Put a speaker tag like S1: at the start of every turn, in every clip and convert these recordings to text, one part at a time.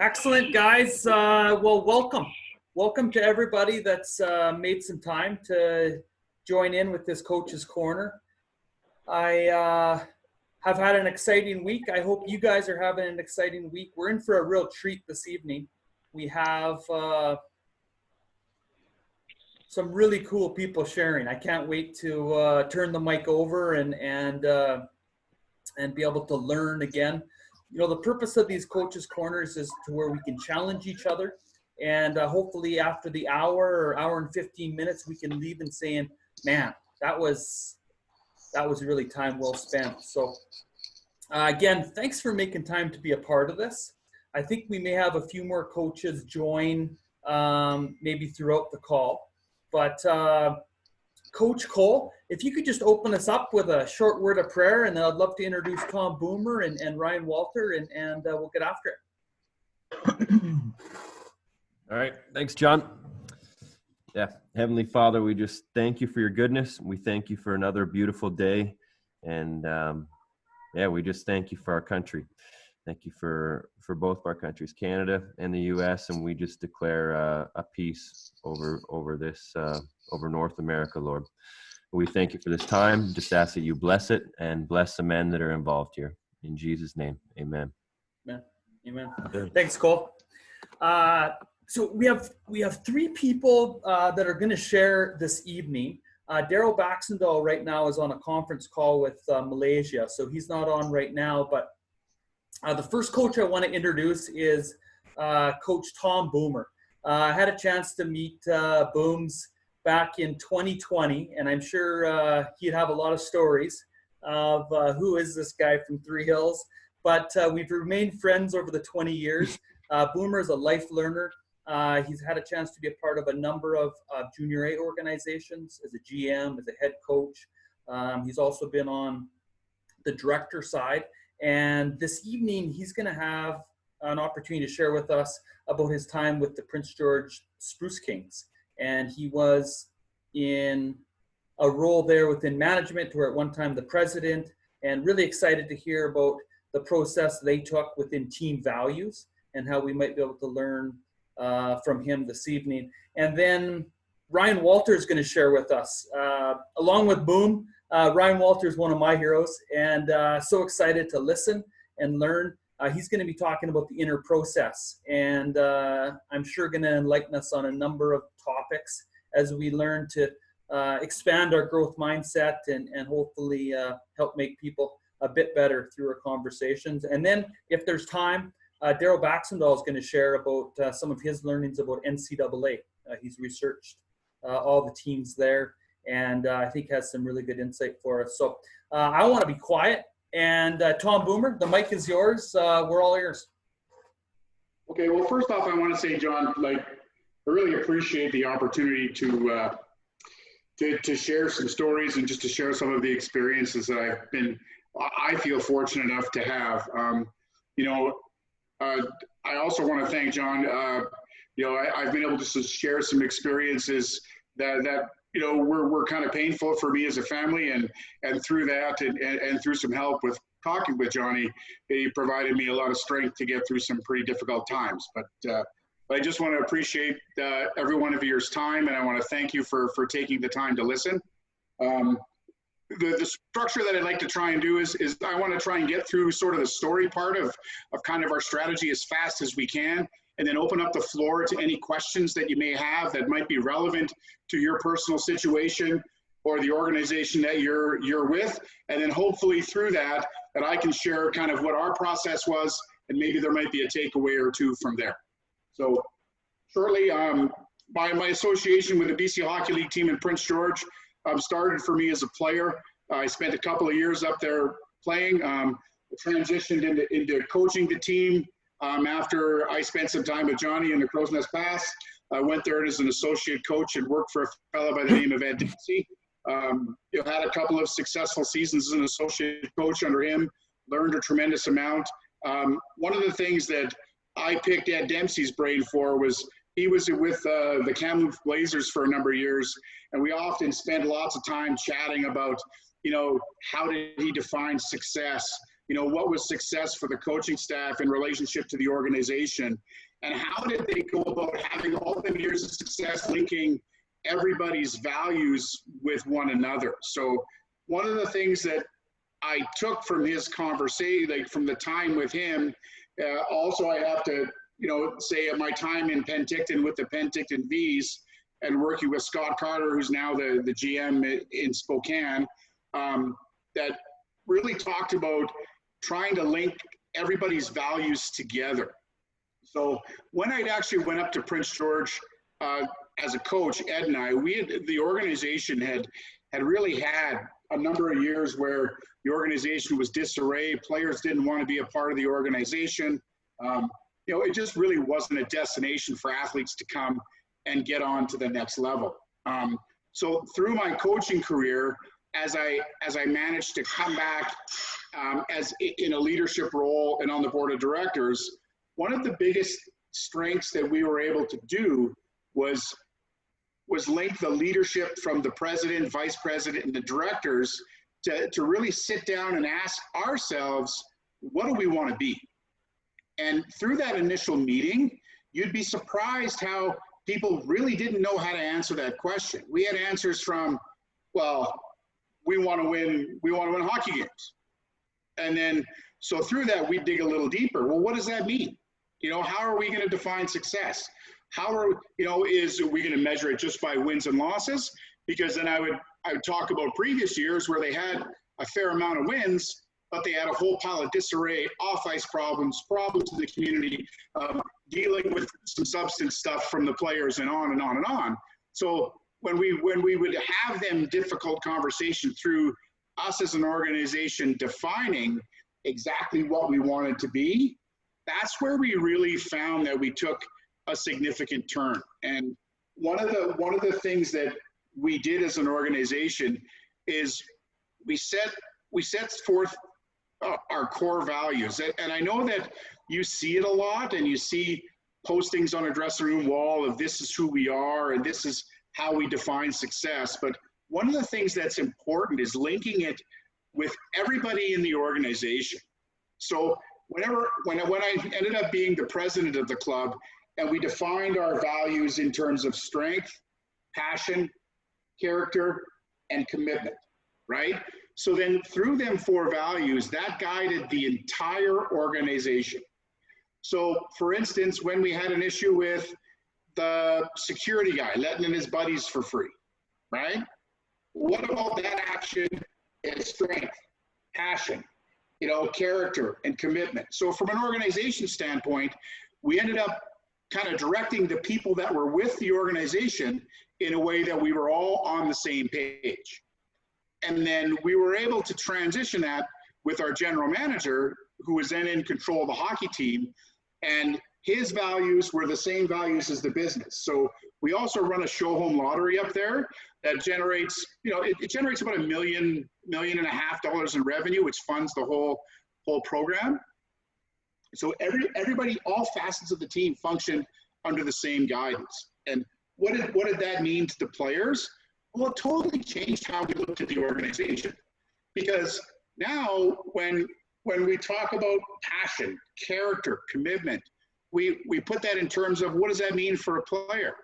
S1: Excellent, guys. Well, welcome. Welcome to everybody that's made some time to join in with this Coach's Corner. I have had an exciting week. I hope you guys are having an exciting week. We're in for a real treat this evening. We have some really cool people sharing. I can't wait to turn the mic over and be able to learn again. You know, the purpose of these Coaches Corners is to where we can challenge each other. And hopefully after the hour or hour and 15 minutes, we can leave and saying, man, that was really time well spent. So again, thanks for making time to be a part of this. I think we may have a few more coaches join maybe throughout the call. But Coach Cole, if you could just open us up with a short word of prayer, and then I'd love to introduce Tom Bohmer and Ryan Walter, and we'll get after it.
S2: All right. Thanks, John. Yeah. Heavenly Father, we just thank you for your goodness. We thank you for another beautiful day. And we just thank you for our country. Thank you for both our countries, Canada and the U.S., and we just declare a peace over this, over North America, Lord. We thank you for this time. Just ask that you bless it and bless the men that are involved here. In Jesus' name, amen.
S1: Amen. Thanks, Cole. So we have three people that are going to share this evening. Daryl Baxendale right now is on a conference call with Malaysia, so he's not on right now, but the first coach I want to introduce is Coach Tom Bohmer. I had a chance to meet Booms back in 2020, and I'm sure he'd have a lot of stories of who is this guy from Three Hills. But we've remained friends over the 20 years. Bohmer is a life learner. He's had a chance to be a part of a number of junior A organizations as a GM, as a head coach. He's also been on the director side. And this evening, he's going to have an opportunity to share with us about his time with the Prince George Spruce Kings. And he was in a role there within management, who were at one time the president, and really excited to hear about the process they took within team values and how we might be able to learn from him this evening. And then Ryan Walter is going to share with us, along with Boom. Ryan Walter is one of my heroes, and so excited to listen and learn. He's going to be talking about the inner process, and I'm sure going to enlighten us on a number of topics as we learn to expand our growth mindset and hopefully help make people a bit better through our conversations. And then if there's time, Daryl Baxendale is going to share about some of his learnings about NCAA. He's researched all the teams there, and I think has some really good insight for us. So I want to be quiet. And Tom Bohmer, the mic is yours. We're all ears.
S3: Okay, well, first off, I want to say, John, I really appreciate the opportunity to share some stories and just to share some of the experiences that I feel fortunate enough to have. I also want to thank John. I've been able to share some experiences that were kind of painful for me as a family, and through that and through some help with talking with Johnny, he provided me a lot of strength to get through some pretty difficult times. But I just want to appreciate every one of yours time, and I want to thank you for taking the time to listen. The structure that I'd like to try and do is I want to try and get through sort of the story part of kind of our strategy as fast as we can, and then open up the floor to any questions that you may have that might be relevant to your personal situation or the organization that you're with. And then hopefully through that I can share kind of what our process was, and maybe there might be a takeaway or two from there. So shortly, by my association with the BC Hockey League team in Prince George, started for me as a player. I spent a couple of years up there playing, transitioned into coaching the team. After I spent some time with Johnny in the Crow's Nest Pass, I went there as an associate coach and worked for a fellow by the name of Ed Darcy. Had a couple of successful seasons as an associate coach under him, learned a tremendous amount. One of the things that I picked Ed Dempsey's brain for was he was with the Kamloops Blazers for a number of years, and we often spent lots of time chatting about, how did he define success? what was success for the coaching staff in relationship to the organization, and how did they go about having all the years of success linking everybody's values with one another. So one of the things that I took from his conversation, like from the time with him, also I have to, say my time in Penticton with the Penticton V's and working with Scott Carter, who's now the GM in Spokane, that really talked about trying to link everybody's values together. So when I actually went up to Prince George as a coach, Ed and I, the organization had really had a number of years where the organization was disarray. Players didn't want to be a part of the organization. It just really wasn't a destination for athletes to come and get on to the next level. So through my coaching career, as I managed to come back as in a leadership role and on the board of directors, one of the biggest strengths that we were able to do was link the leadership from the president, vice president, and the directors to really sit down and ask ourselves, what do we want to be? And through that initial meeting, you'd be surprised how people really didn't know how to answer that question. We had answers from, well, we want to win hockey games. And then, so through that, we dig a little deeper. Well, what does that mean? How are we going to define success? How are, are we going to measure it just by wins and losses? Because then I would talk about previous years where they had a fair amount of wins, but they had a whole pile of disarray, off-ice problems in the community, dealing with some substance stuff from the players and on and on and on. So when we would have them difficult conversation through us as an organization defining exactly what we wanted to be, that's where we really found that we took a significant turn. And one of the things that we did as an organization is we set forth our core values. And I know that you see it a lot, and you see postings on a dressing room wall of this is who we are and this is how we define success. But one of the things that's important is linking it with everybody in the organization. So when I ended up being the president of the club, and we defined our values in terms of strength, passion, character, and commitment, right? So then through them 4 values, that guided the entire organization. So for instance, when we had an issue with the security guy letting in his buddies for free, right? What about that action is strength, passion, character, and commitment. So from an organization standpoint, we ended up kind of directing the people that were with the organization in a way that we were all on the same page. And then we were able to transition that with our general manager, who was then in control of the hockey team, and his values were the same values as the business. So we also run a show home lottery up there that generates, it generates about $1.5 million in revenue, which funds the whole program. So everybody, all facets of the team function under the same guidance. And what did that mean to the players? Well, it totally changed how we looked at the organization. Because now when we talk about passion, character, commitment, we put that in terms of what does that mean for a player?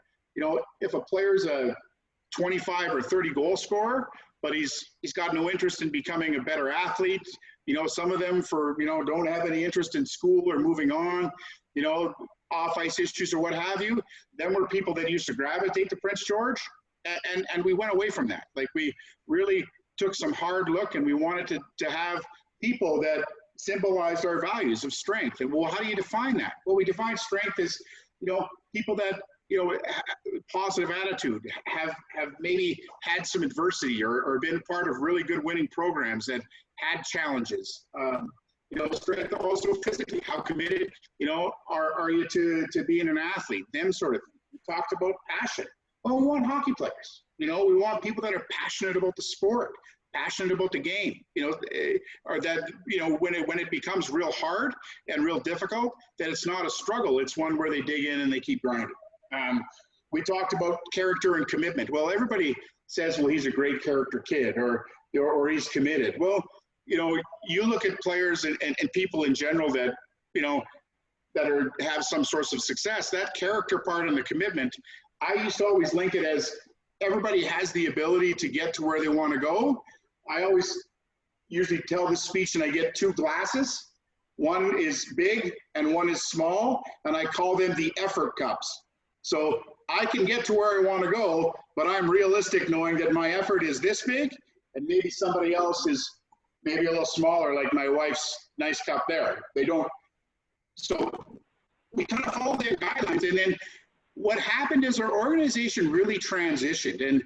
S3: If a player's a 25 or 30 goal scorer, but he's got no interest in becoming a better athlete, some of them don't have any interest in school or moving on, off-ice issues or what have you, then we're people that used to gravitate to Prince George, and we went away from that. Like, we really took some hard look, and we wanted to have people that symbolized our values of strength. And well, how do you define that? Well, we define strength as, people that, positive attitude, have maybe had some adversity or been part of really good winning programs that had challenges. Strength also physically, how committed, are you to being an athlete, them sort of things. We talked about passion. Well, we want hockey players. We want people that are passionate about the sport, passionate about the game, or that, when it becomes real hard and real difficult, that it's not a struggle. It's one where they dig in and they keep grinding. We talked about character and commitment. Well, everybody says, well, he's a great character kid, or he's committed. Well, you know, you look at players and people in general that, you know, that have some source of success, that character part and the commitment, I used to always link it as everybody has the ability to get to where they want to go. I always usually tell this speech and I get two glasses. One is big and one is small, and I call them the effort cups. So I can get to where I want to go, but I'm realistic knowing that my effort is this big and maybe somebody else is maybe a little smaller, like my wife's nice cup there. They don't. So we kind of follow their guidelines. And then what happened is our organization really transitioned, and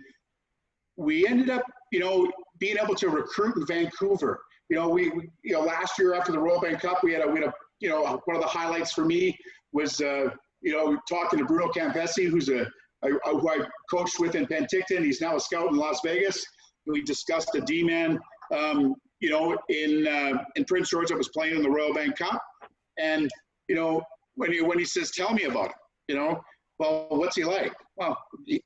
S3: we ended up, you know, being able to recruit in Vancouver. You know, we you know, last year after the Royal Bank Cup, we had a, you know, one of the highlights for me was, you know, talking to Bruno Campesi, who's who I coached with in Penticton. He's now a scout in Las Vegas. We discussed a D-man, you know, in Prince George that was playing in the Royal Bank Cup. And, you know, when he says, tell me about it, you know, well, what's he like? Well,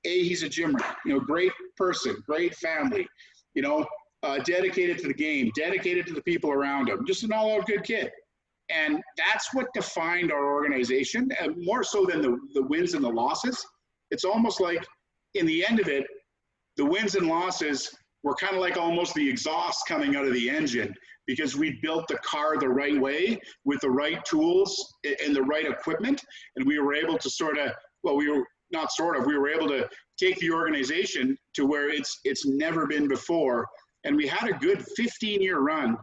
S3: he's a gym rat, you know, great person, great family, you know, dedicated to the game, dedicated to the people around him, just an all-out good kid. And that's what defined our organization, and more so than the wins and the losses. It's almost like in the end of it, the wins and losses were kind of like almost the exhaust coming out of the engine, because we built the car the right way with the right tools and the right equipment. And we were able to we were able to take the organization to where it's never been before. And we had a good 15-year run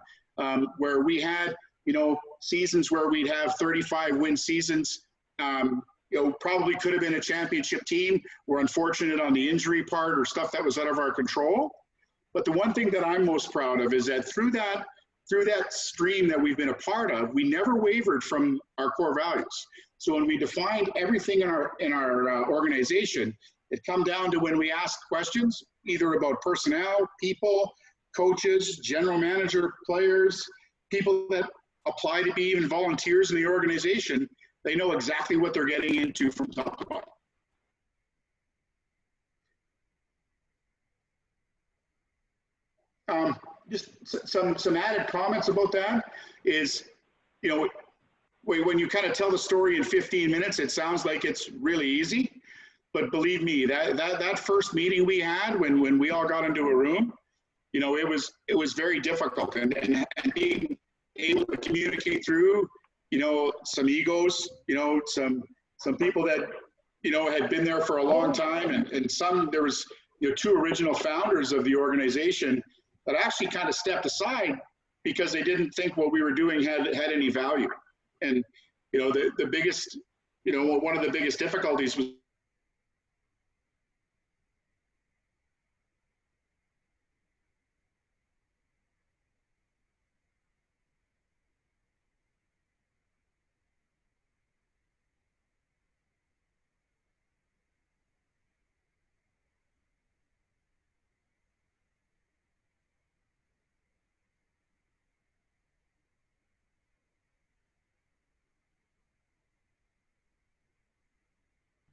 S3: where we had, you know, seasons where we'd have 35 win seasons. You know, probably could have been a championship team. We're unfortunate on the injury part or stuff that was out of our control. But the one thing that I'm most proud of is that through that stream that we've been a part of, we never wavered from our core values. So when we defined everything in our organization, it come down to when we asked questions, either about personnel, people, coaches, general manager, players, people that apply to be even volunteers in the organization, they know exactly what they're getting into from top to bottom. Just some added comments about that is, you know, when you kind of tell the story in 15 minutes, it sounds like it's really easy. But believe me, that first meeting we had when we all got into a room, you know, it was very difficult, and being able to communicate through, you know, some egos, you know, some people that, you know, had been there for a long time, and there was, you know, two original founders of the organization that actually kind of stepped aside because they didn't think what we were doing had any value. And, you know, the biggest, you know, one of the biggest difficulties was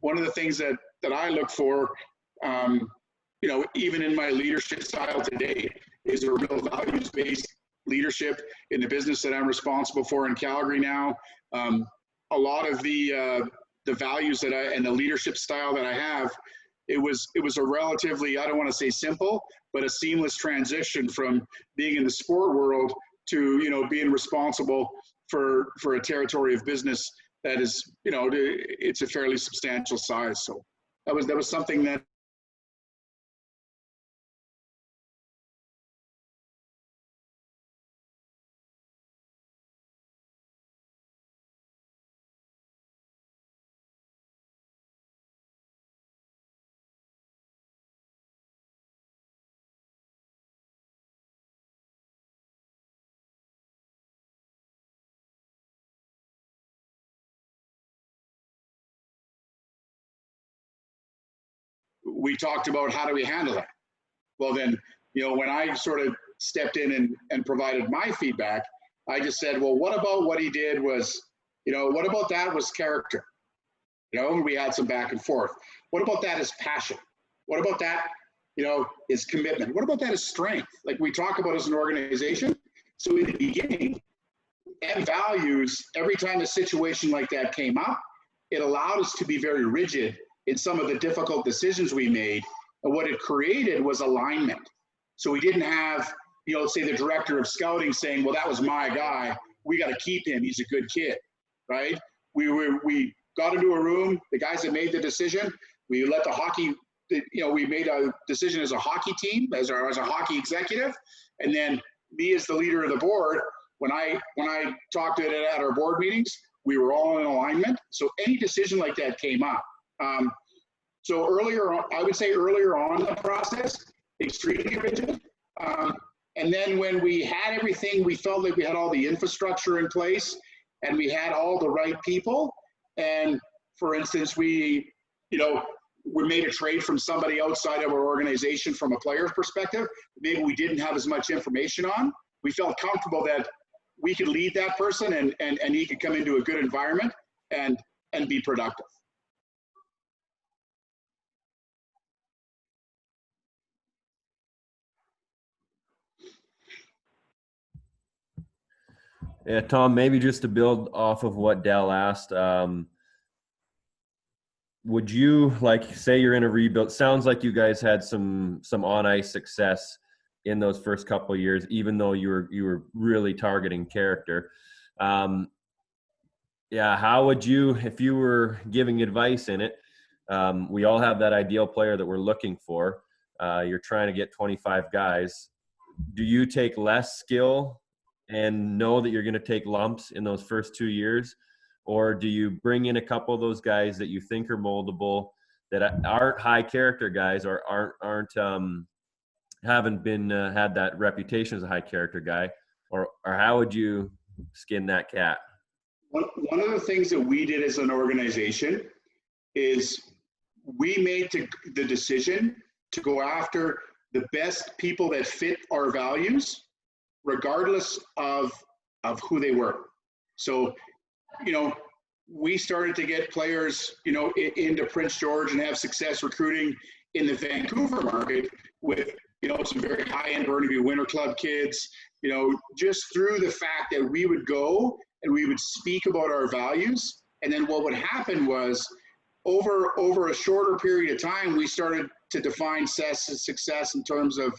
S3: one of the things that I look for, you know, even in my leadership style today, is a real values-based leadership in the business that I'm responsible for in Calgary now. A lot of the values and the leadership style that I have, it was a relatively, I don't want to say simple, but a seamless transition from being in the sport world to, you know, being responsible for a territory of business that is, you know, it's a fairly substantial size. So that was something that we talked about, how do we handle that? Well, then, you know, when I sort of stepped in and provided my feedback, I just said, well, what about what he did was, you know, what about that was character? You know, we had some back and forth. What about that is passion? What about that, you know, is commitment? What about that is strength? Like we talk about as an organization, So in the beginning, and values, every time a situation like that came up, it allowed us to be very rigid in some of the difficult decisions we made. And what it created was alignment. So we didn't have, say the director of scouting saying, well, that was my guy. We got to keep him. He's a good kid, right? We got into a room, the guys that made the decision, we let the hockey, we made a decision as a hockey team, as a hockey executive. And then me as the leader of the board, when I talked to it at our board meetings, we were all in alignment. So any decision like that came up. So earlier on, I would say earlier on in the process, extremely rigid. And then when we had everything, we felt like we had all the infrastructure in place and we had all the right people. And for instance, we made a trade from somebody outside of our organization from a player's perspective. Maybe we didn't have as much information on. We felt comfortable that we could lead that person and he could come into a good environment and be productive.
S2: Yeah, Tom, maybe just to build off of what Dell asked, would you, say you're in a rebuild, sounds like you guys had some on-ice success in those first couple of years, even though you were really targeting character. How would you, if you were giving advice in it, we all have that ideal player that we're looking for. You're trying to get 25 guys. Do you take less skill and know that you're going to take lumps in those first 2 years? Or do you bring in a couple of those guys that you think are moldable, that aren't high character guys or haven't been had that reputation as a high character guy? Or how would you skin that cat?
S3: One of the things that we did as an organization is we made the decision to go after the best people that fit our values, regardless of who they were. So, we started to get players, into Prince George and have success recruiting in the Vancouver market with, some very high-end Burnaby Winter Club kids, just through the fact that we would go and we would speak about our values. And then what would happen was over a shorter period of time, we started to define success in terms of,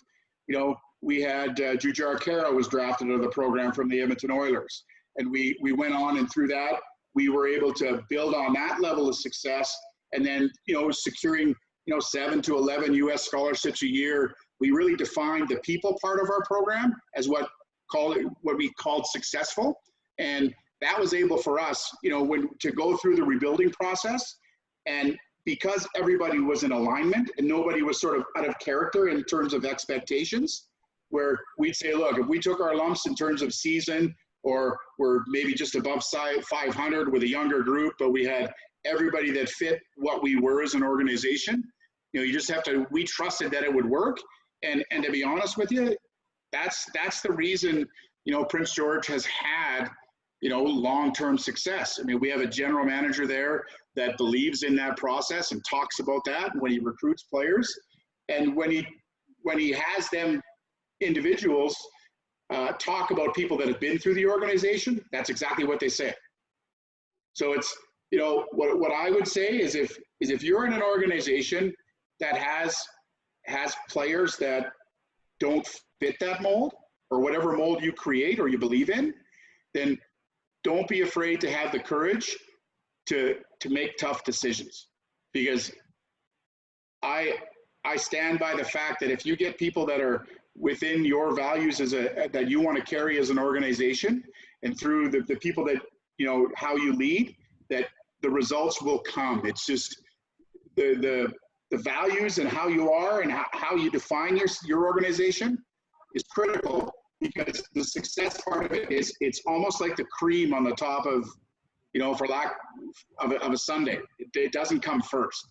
S3: we had Jujhar Khaira was drafted out of the program from the Edmonton Oilers. And we went on, and through that, we were able to build on that level of success. And then, securing, 7 to 11 U.S. scholarships a year, we really defined the people part of our program as what we called successful. And that was able for us, to go through the rebuilding process. And because everybody was in alignment and nobody was sort of out of character in terms of expectations, where we'd say, look, if we took our lumps in terms of season, or we're maybe just above 500 with a younger group, but we had everybody that fit what we were as an organization, you just have to, we trusted that it would work. And to be honest with you, that's the reason, Prince George has had, long-term success. I mean, we have a general manager there that believes in that process and talks about that when he recruits players. And when he has them individuals talk about people that have been through the organization, that's exactly what they say. So it's, what I would say is if you're in an organization that has players that don't fit that mold, or whatever mold you create or you believe in, then don't be afraid to have the courage to make tough decisions. Because I stand by the fact that if you get people that are within your values that you want to carry as an organization, and through the people that, how you lead, that the results will come. It's just the values and how you are and how you define your organization is critical, because the success part of it is, it's almost like the cream on the top of, for lack of a sundae. It doesn't come first.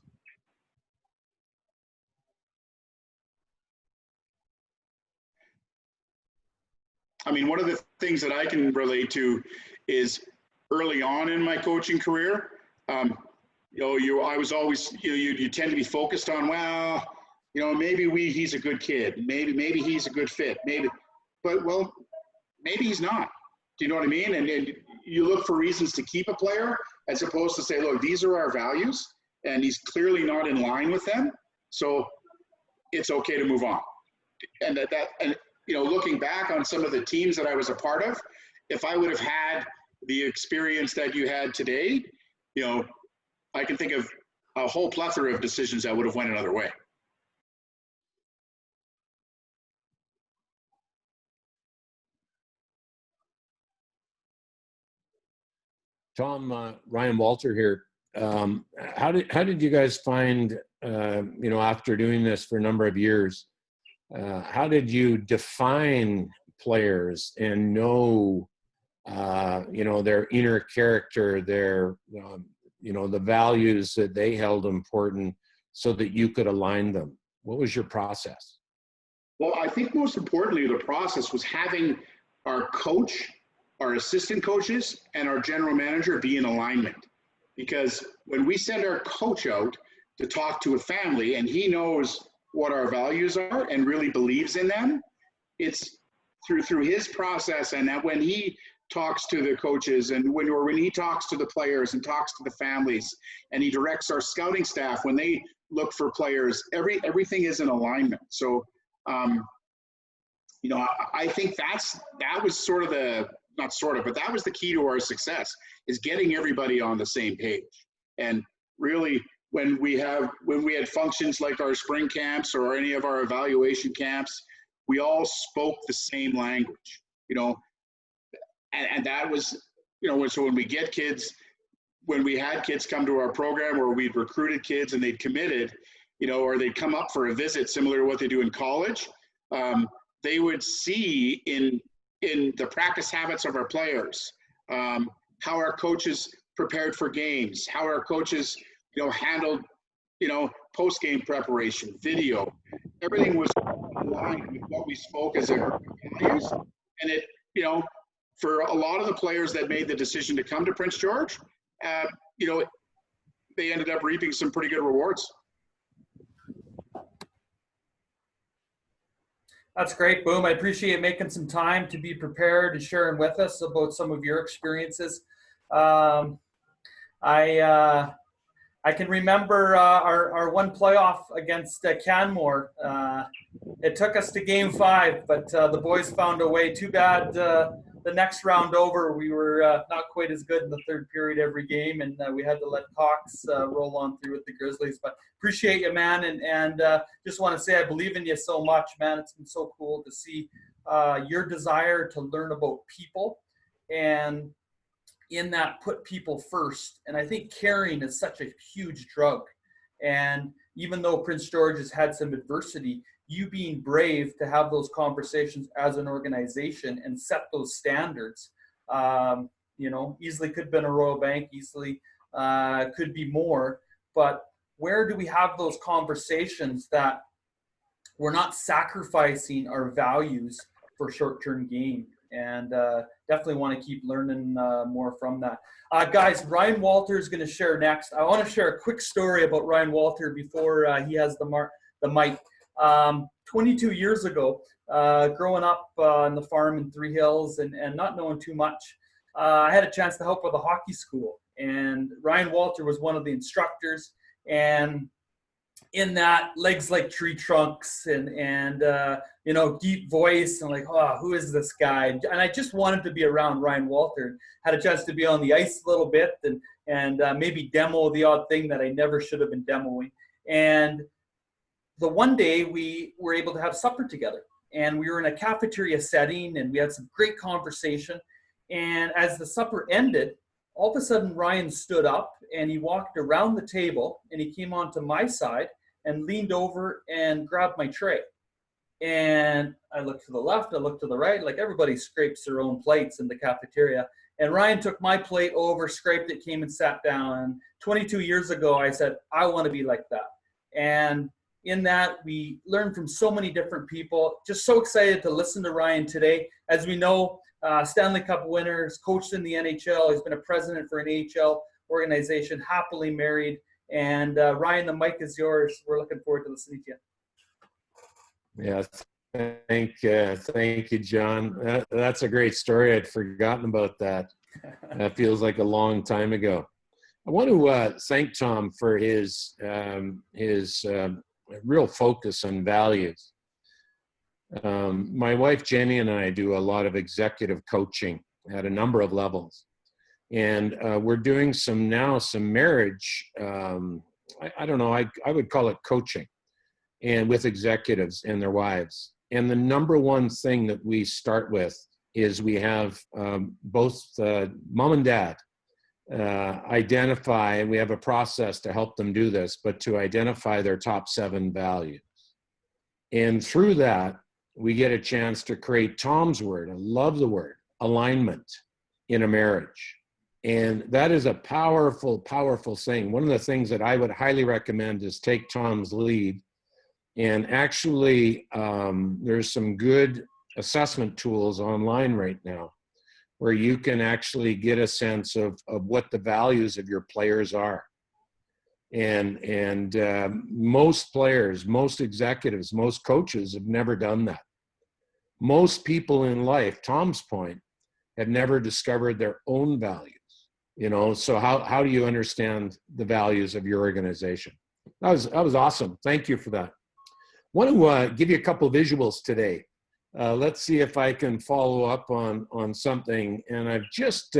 S3: I mean, one of the things that I can relate to is early on in my coaching career, I was always, you tend to be focused on, well, maybe he's a good kid. Maybe he's a good fit. Maybe, but maybe he's not. Do you know what I mean? And you look for reasons to keep a player as opposed to say, look, these are our values, and he's clearly not in line with them, so it's okay to move on. And and looking back on some of the teams that I was a part of, if I would have had the experience that you had today, I can think of a whole plethora of decisions that would have went another way.
S4: Tom, Ryan Walter here. How did you guys find, after doing this for a number of years, how did you define players and know, their inner character, their, the values that they held important so that you could align them? What was your process?
S3: Well, I think most importantly, the process was having our coach, our assistant coaches, and our general manager be in alignment. Because when we send our coach out to talk to a family and he knows what our values are and really believes in them, it's through his process, and that when he talks to the coaches and when he talks to the players and talks to the families, and he directs our scouting staff when they look for players, everything is in alignment. So I think that was sort of but that was the key to our success, is getting everybody on the same page. And really, when we had functions like our spring camps or any of our evaluation camps, we all spoke the same language, and that was, so when we get kids, when we had kids come to our program, or we'd recruited kids and they'd committed, or they'd come up for a visit similar to what they do in college, they would see in the practice habits of our players, how our coaches prepared for games, how our coaches, handled, post-game preparation, video. Everything was aligned with what we spoke as a values. And it, for a lot of the players that made the decision to come to Prince George, they ended up reaping some pretty good rewards.
S1: That's great, Boom. I appreciate making some time to be prepared and sharing with us about some of your experiences. I can remember our one playoff against Canmore. It took us to Game 5, but the boys found a way. Too bad the next round over, we were not quite as good in the third period every game, and we had to let Cox roll on through with the Grizzlies. But appreciate you, man, and just want to say I believe in you so much, man. It's been so cool to see your desire to learn about people, and in that put people first. And I think caring is such a huge drug. And even though Prince George has had some adversity, you being brave to have those conversations as an organization and set those standards, easily could have been a Royal Bank, easily could be more. But where do we have those conversations that we're not sacrificing our values for short-term gain? And definitely want to keep learning more from that. Guys, Ryan Walter is going to share next. I want to share a quick story about Ryan Walter before he has the mic. 22 years ago, growing up on the farm in Three Hills and not knowing too much, I had a chance to help with a hockey school. And Ryan Walter was one of the instructors. And in that, legs like tree trunks and deep voice, and like, oh, who is this guy? And I just wanted to be around Ryan Walter. Had a chance to be on the ice a little bit and maybe demo the odd thing that I never should have been demoing. And the one day we were able to have supper together, and we were in a cafeteria setting, and we had some great conversation. And as the supper ended, all of a sudden Ryan stood up and he walked around the table and he came onto my side and leaned over and grabbed my tray. And I looked to the left, I looked to the right, like everybody scrapes their own plates in the cafeteria. And Ryan took my plate over, scraped it, came and sat down. And 22 years ago, I said, I want to be like that. And in that, we learned from so many different people. Just so excited to listen to Ryan today. As we know, Stanley Cup winners, coached in the NHL. He's been a president for an AHL organization, happily married. And Ryan, the mic is yours. We're looking forward to listening to you.
S4: Yeah, Thank you, John. That's a great story. I'd forgotten about that. That feels like a long time ago. I want to thank Tom for his real focus on values. My wife Jenny and I do a lot of executive coaching at a number of levels, and we're doing some marriage. I don't know. I would call it coaching, and with executives and their wives. And the number one thing that we start with is we have both mom and dad identify, and we have a process to help them do this, but to identify their top 7 values. And through that, we get a chance to create Tom's word. I love the word alignment in a marriage. And that is a powerful, powerful thing. One of the things that I would highly recommend is take Tom's lead. And actually, there's some good assessment tools online right now where you can actually get a sense of what the values of your players are. And most players, most executives, most coaches have never done that. Most people in life, Tom's point, have never discovered their own values. You know, so how do you understand the values of your organization? That was awesome. Thank you for that. I want to give you a couple of visuals today. Let's see if I can follow up on something. And I've just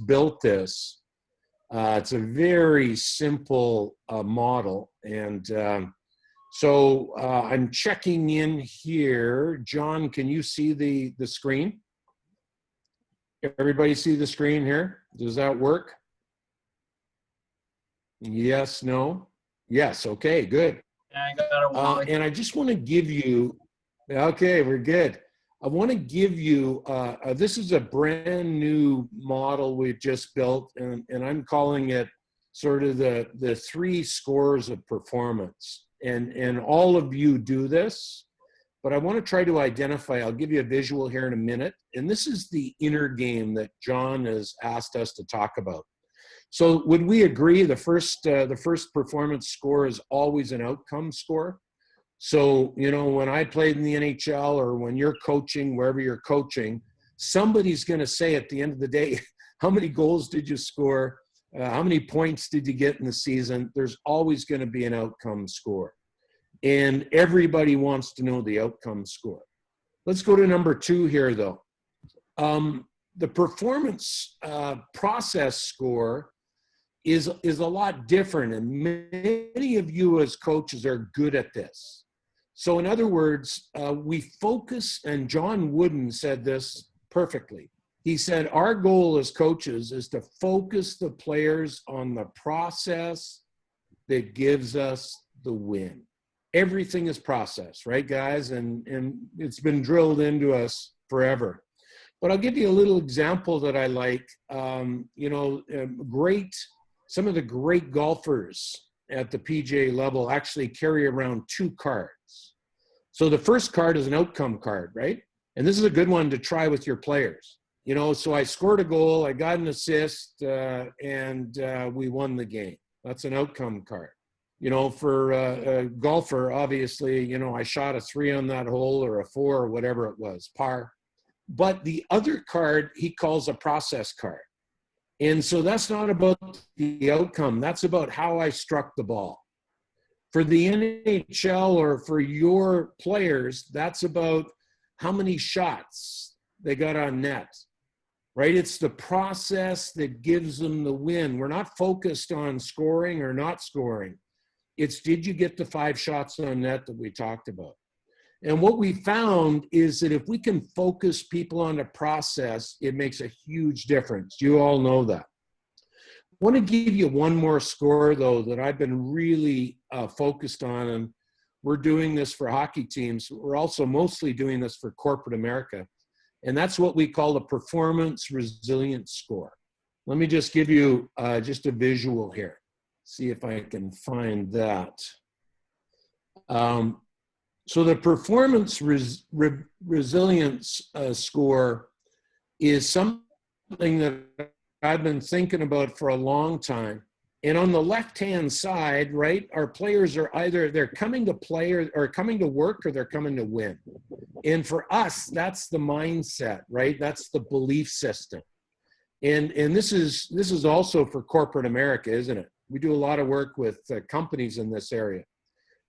S4: built this. It's a very simple model. And so I'm checking in here. John, can you see the screen? Everybody see the screen here? Does that work? Yes, no? Yes, okay, good.
S1: Yeah, I got it.
S4: And I just want to give you, okay, we're good. I want to give you, this is a brand new model we've just built, and I'm calling it sort of the 3 scores of performance. And all of you do this, but I want to try to identify, I'll give you a visual here in a minute. And this is the inner game that John has asked us to talk about. So would we agree the first performance score is always an outcome score? So, you know, when I played in the NHL or when you're coaching, wherever you're coaching, somebody's going to say at the end of the day, how many goals did you score? How many points did you get in the season? There's always going to be an outcome score. And everybody wants to know the outcome score. Let's go to number 2 here, though. The performance process score is a lot different, and many of you as coaches are good at this. So in other words, we focus, and John Wooden said this perfectly. He said, our goal as coaches is to focus the players on the process that gives us the win. Everything is process, right, guys? And it's been drilled into us forever. But I'll give you a little example that I like. Some of the great golfers at the PGA level actually carry around 2 cards. So the first card is an outcome card, right? And this is a good one to try with your players. You know, so I scored a goal, I got an assist, and we won the game. That's an outcome card. You know, for a golfer, obviously, you know, I shot a 3 on that hole or a 4 or whatever it was, par. But the other card he calls a process card. And so that's not about the outcome. That's about how I struck the ball. For the NHL or for your players, that's about how many shots they got on net, right? It's the process that gives them the win. We're not focused on scoring or not scoring. It's, did you get the 5 shots on net that we talked about? And what we found is that if we can focus people on the process, it makes a huge difference. You all know that. I want to give you one more score, though, that I've been really focused on. And we're doing this for hockey teams. We're also mostly doing this for corporate America. And that's what we call the performance resilience score. Let me just give you just a visual here. See if I can find that. So the performance resilience score is something that I've been thinking about for a long time. And on the left-hand side, right, our players are either they're coming to play or coming to work, or they're coming to win. And for us, that's the mindset, right? That's the belief system. And this is also for corporate America, isn't it? We do a lot of work with companies in this area.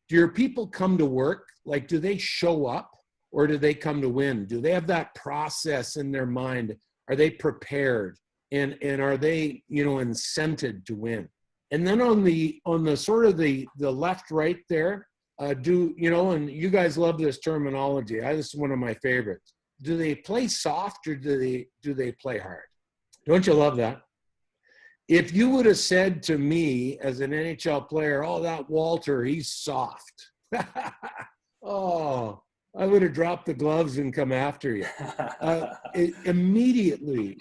S4: Do your people come to work? Like, do they show up, or do they come to win? Do they have that process in their mind? Are they prepared? And are they, incented to win? And then on the sort of the left, right there, and you guys love this terminology. This is one of my favorites. Do they play soft, or do they play hard? Don't you love that? If you would have said to me as an NHL player, "Oh, that Walter, he's soft." Oh, I would have dropped the gloves and come after you. Immediately,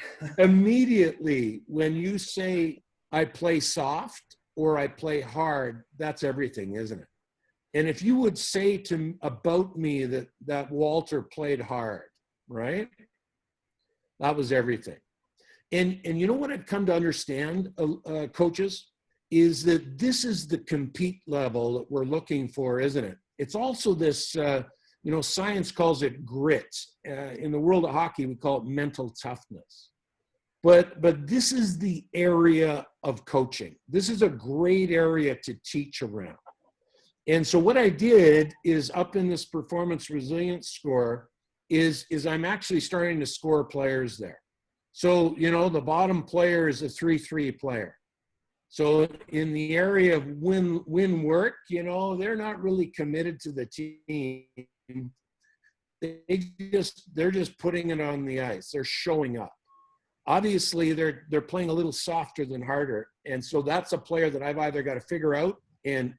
S4: when you say I play soft or I play hard, that's everything, isn't it? And if you would say about me that Walter played hard, right? That was everything. And you know what I've come to understand, coaches, is that this is the compete level that we're looking for, isn't it? It's also this, science calls it grit. In the world of hockey, we call it mental toughness. But this is the area of coaching. This is a great area to teach around. And so what I did is, up in this performance resilience score, is I'm actually starting to score players there. So, the bottom player is a 3-3 player. So in the area of win work, they're not really committed to the team. They're just putting it on the ice. They're showing up. Obviously, they're playing a little softer than harder, and so that's a player that I've either got to figure out and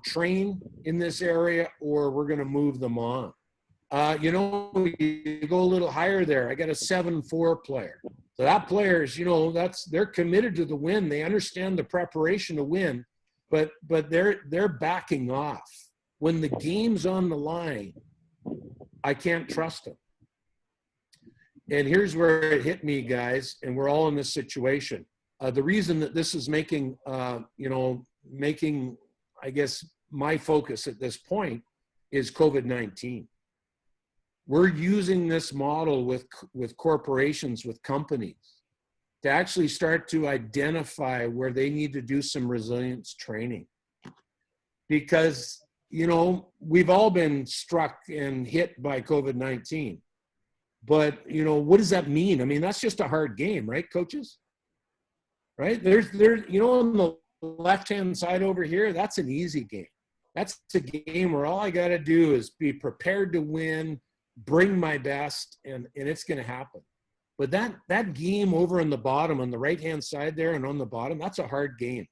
S4: train in this area, or we're going to move them on. You go a little higher there. I got a 7-4 player. So that player is, they're committed to the win. They understand the preparation to win, but they're backing off. When the game's on the line, I can't trust them. And here's where it hit me, guys, and we're all in this situation. The reason that this is making, I guess, my focus at this point is COVID-19. We're using this model with corporations, with companies, to actually start to identify where they need to do some resilience training. Because, we've all been struck and hit by COVID-19. But, what does that mean? I mean, that's just a hard game, right, coaches? Right? There's on the left-hand side over here, that's an easy game. That's a game where all I got to do is be prepared to win, bring my best, and it's going to happen. But that game over on the bottom, on the right-hand side there and on the bottom, that's a hard game.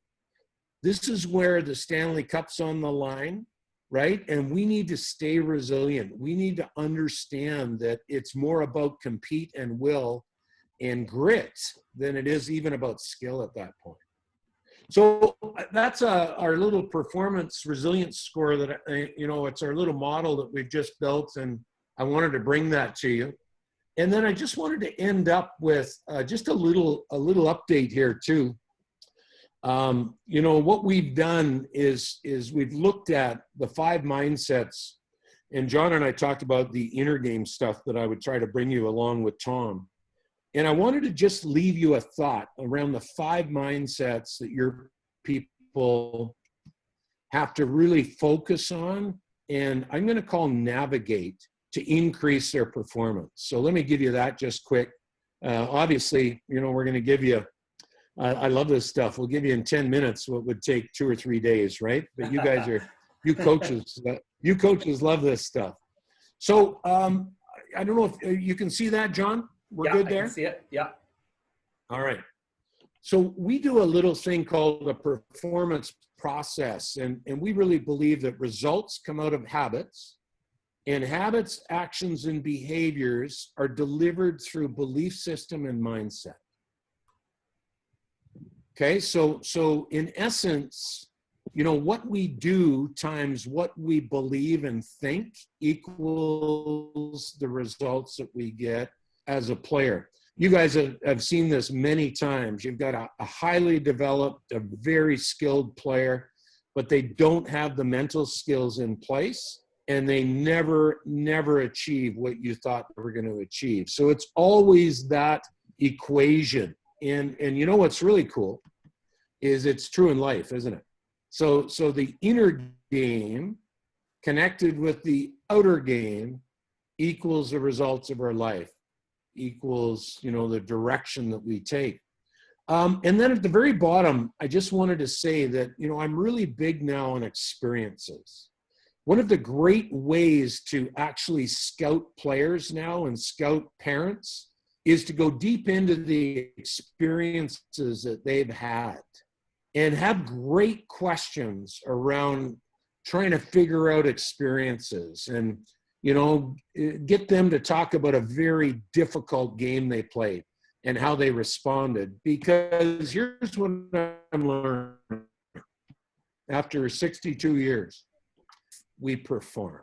S4: This is where the Stanley Cup's on the line, right? And we need to stay resilient. We need to understand that it's more about compete and will and grit than it is even about skill at that point. So that's our little performance resilience score that, it's our little model that we've just built, and I wanted to bring that to you. And then I just wanted to end up with just a little update here too. What we've done is we've looked at the 5 mindsets, and John and I talked about the inner game stuff that I would try to bring you along with Tom. And I wanted to just leave you a thought around the 5 mindsets that your people have to really focus on, and I'm going to call navigate, to increase their performance. So let me give you that just quick. Obviously, we're going to give you, I love this stuff. We'll give you in 10 minutes what would take 2 or 3 days, right? But you guys you coaches love this stuff. So I don't know if you can see that, John? We're good there?
S1: I can see it, yeah.
S4: All right. So we do a little thing called a performance process, and we really believe that results come out of habits, and habits, actions, and behaviors are delivered through belief system and mindset. Okay, so in essence, what we do times what we believe and think equals the results that we get as a player. you guys have seen this many times. You've got a highly developed, a very skilled player, but they don't have the mental skills in place, and they never achieve what you thought they were going to achieve. So it's always that equation. And you know what's really cool is it's true in life, isn't it? So the inner game connected with the outer game equals the results of our life, equals, you know, the direction that we take. And then at the very bottom, I just wanted to say that, you know, I'm really big now on experiences. One of the great ways to actually scout players now and scout parents is to go deep into the experiences that they've had and have great questions around trying to figure out experiences, and, you know, get them to talk about a very difficult game they played and how they responded. Because here's what I'm learning. After 62 years, we perform.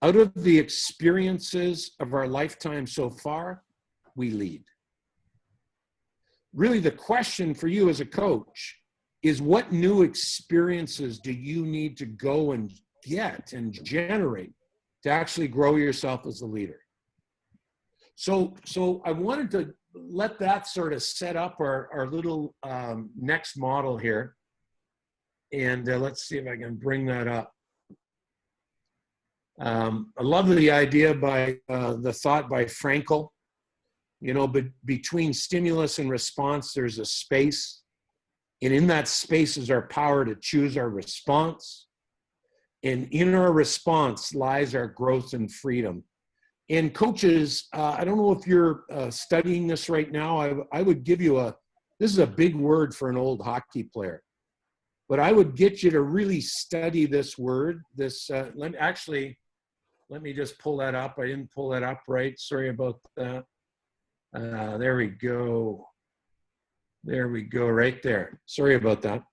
S4: Out of the experiences of our lifetime so far, we lead. Really, the question for you as a coach is, what new experiences do you need to go and get and generate to actually grow yourself as a leader? So I wanted to let that sort of set up our little next model here. And let's see if I can bring that up. I love the idea by the thought by Frankel. You know, but between stimulus and response, there's a space. And in that space is our power to choose our response. And in our response lies our growth and freedom. And coaches, I don't know if you're studying this right now. I would give you this is a big word for an old hockey player. But I would get you to really study this word. Let me just pull that up. I didn't pull that up right. Sorry about that. There we go. There we go, right there. Sorry about that.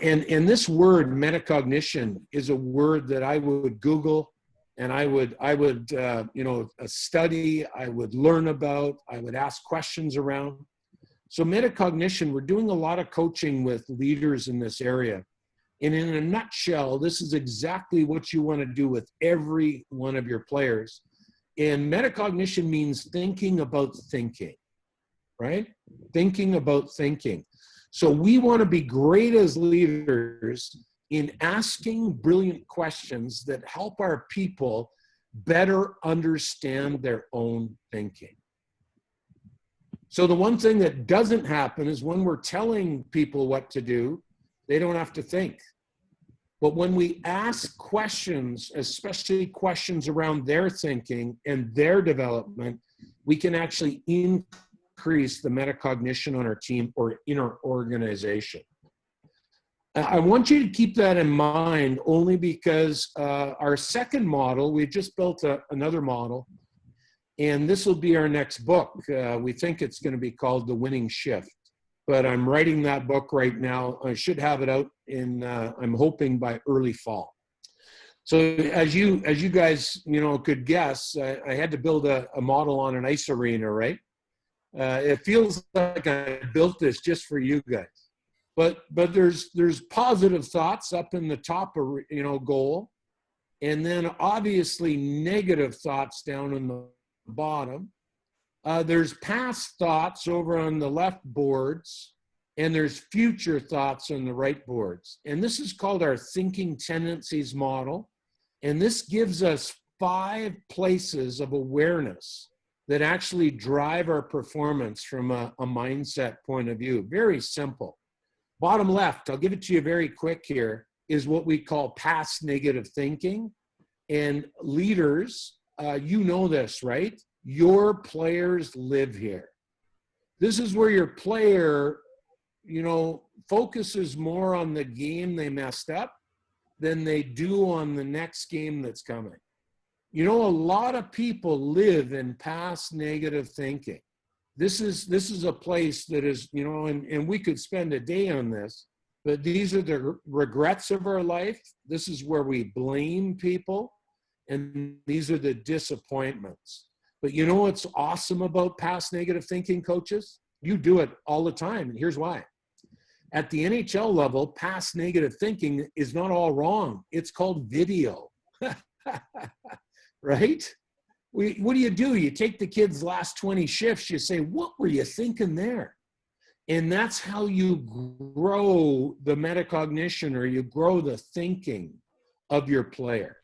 S4: And this word, metacognition, is a word that I would Google, and I would you know, study, I would learn about, I would ask questions around. So metacognition, we're doing a lot of coaching with leaders in this area. And in a nutshell, this is exactly what you want to do with every one of your players. And metacognition means thinking about thinking, right? Thinking about thinking. So we want to be great as leaders in asking brilliant questions that help our people better understand their own thinking. So the one thing that doesn't happen is when we're telling people what to do, they don't have to think. But when we ask questions, especially questions around their thinking and their development, we can actually increase the metacognition on our team or in our organization. I want you to keep that in mind, only because our second model, we just built another model, and this will be our next book. We think it's going to be called The Winning Shift. But I'm writing that book right now. I should have it out I'm hoping by early fall. So as you guys, you know, could guess, I had to build a model on an ice arena, right? It feels like I built this just for you guys. But there's positive thoughts up in the top, you know, goal, and then obviously negative thoughts down in the bottom. There's past thoughts over on the left boards, and there's future thoughts on the right boards. And this is called our thinking tendencies model. And this gives us 5 places of awareness that actually drive our performance from a mindset point of view. Very simple. Bottom left, I'll give it to you very quick here, is what we call past negative thinking. And leaders, you know this, right? Your players live here. This is where your player, you know, focuses more on the game they messed up than they do on the next game that's coming. You know, a lot of people live in past negative thinking. This is a place that is, you know, and we could spend a day on this, but these are the regrets of our life. This is where we blame people, and these are the disappointments. But you know what's awesome about past negative thinking, coaches? You do it all the time, and here's why. At the NHL level, past negative thinking is not all wrong. It's called video, right? What do? You take the kids' last 20 shifts, you say, what were you thinking there? And that's how you grow the metacognition, or you grow the thinking of your player.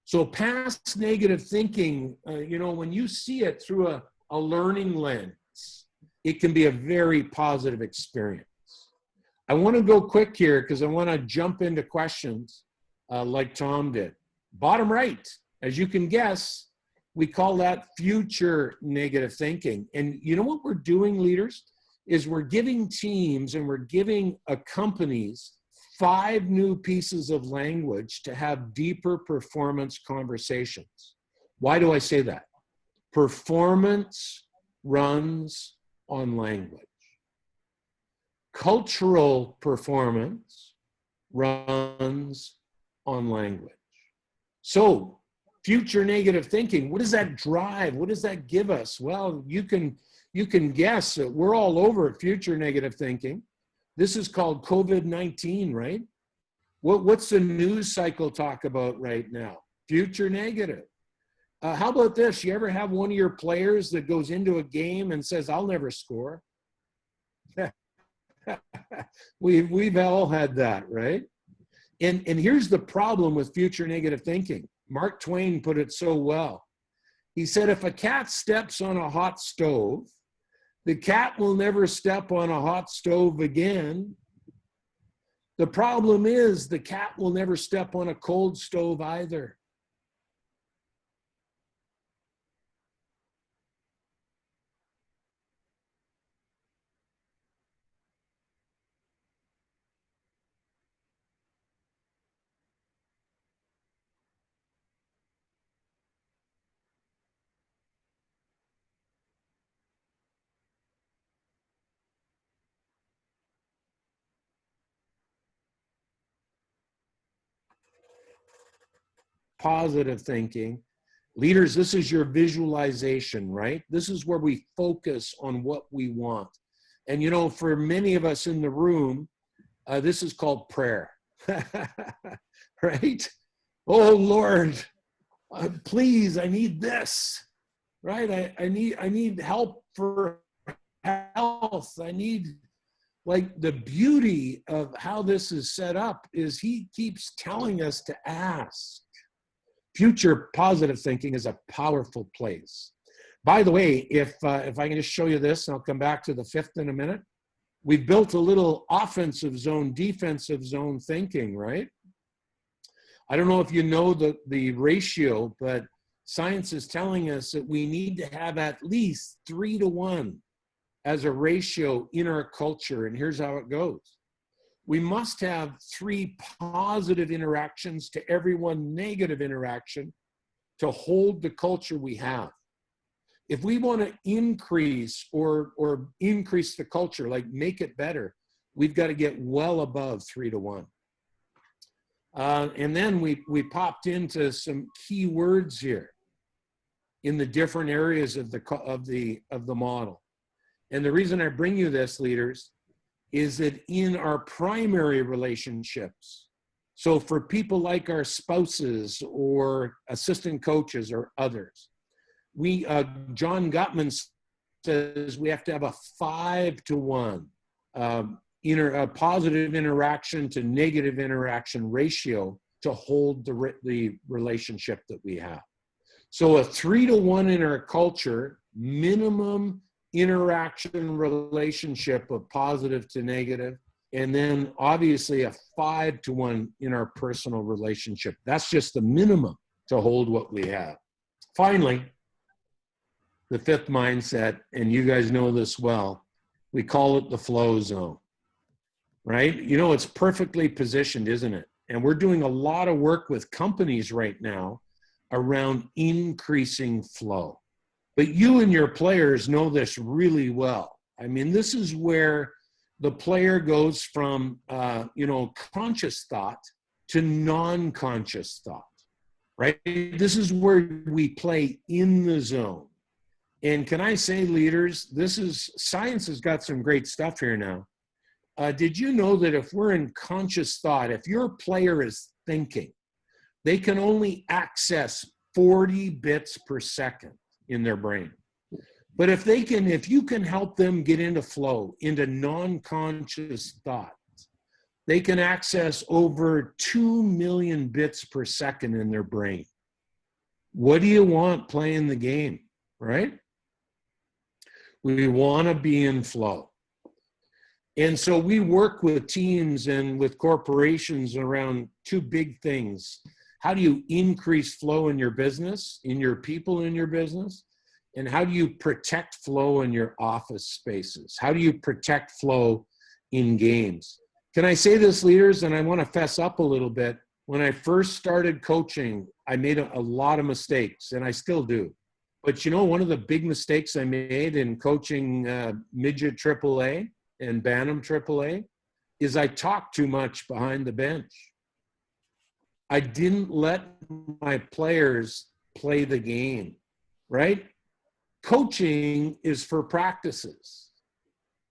S4: So past negative thinking, when you see it through a learning lens, it can be a very positive experience. I want to go quick here because I want to jump into questions like Tom did. Bottom right, as you can guess, we call that future negative thinking. And you know what we're doing, leaders, is we're giving teams and we're giving companies 5 new pieces of language to have deeper performance conversations. Why do I say that? Performance runs on language. Cultural performance runs on language. So, future negative thinking, what does that drive? What does that give us? Well, you can guess that we're all over future negative thinking. This is called COVID-19, right? What's the news cycle talk about right now? Future negative. How about this? You ever have one of your players that goes into a game and says, I'll never score? We've all had that, right? And here's the problem with future negative thinking. Mark Twain put it so well. He said, if a cat steps on a hot stove, the cat will never step on a hot stove again. The problem is the cat will never step on a cold stove either. Positive thinking. Leaders, this is your visualization, right? This is where we focus on what we want. And for many of us in the room, this is called prayer, right? Oh Lord, please, I need this, right? I need help for health. I need, like, the beauty of how this is set up is he keeps telling us to ask. Future positive thinking is a powerful place. By the way, if I can just show you this, and I'll come back to the 5th in a minute. We've built a little offensive zone, defensive zone thinking, right? I don't know if you know the ratio, but science is telling us that we need to have at least 3-to-1 as a ratio in our culture. And here's how it goes. We must have 3 positive interactions to every 1 negative interaction to hold the culture we have. If we want to increase or increase the culture, like make it better, we've got to get well above 3-to-1. And then we popped into some key words here in the different areas of the model. And the reason I bring you this, leaders, is that in our primary relationships, so for people like our spouses or assistant coaches or others, John Gottman says we have to have a 5-to-1 a positive interaction to negative interaction ratio to hold the relationship that we have. So a 3-to-1 in our culture, minimum interaction relationship of positive to negative, and then obviously a 5-to-1 in our personal relationship. That's just the minimum to hold what we have. Finally, the 5th mindset, and you guys know this well, we call it the flow zone, right? It's perfectly positioned, isn't it? And we're doing a lot of work with companies right now around increasing flow. But you and your players know this really well. I mean, this is where the player goes from, conscious thought to non-conscious thought, right? This is where we play in the zone. And can I say, leaders, science has got some great stuff here now. Did you know that if we're in conscious thought, if your player is thinking, they can only access 40 bits per second in their brain. But if you can help them get into flow, into non-conscious thought, they can access over 2 million bits per second in their brain. What do you want playing the game, right? We want to be in flow. And so we work with teams and with corporations around two big things. How do you increase flow in your business, in your people in your business? And how do you protect flow in your office spaces? How do you protect flow in games? Can I say this, leaders, and I want to fess up a little bit. When I first started coaching, I made a lot of mistakes, and I still do. But you know, one of the big mistakes I made in coaching midget AAA and Bantam AAA is I talked too much behind the bench. I didn't let my players play the game, right? Coaching is for practices.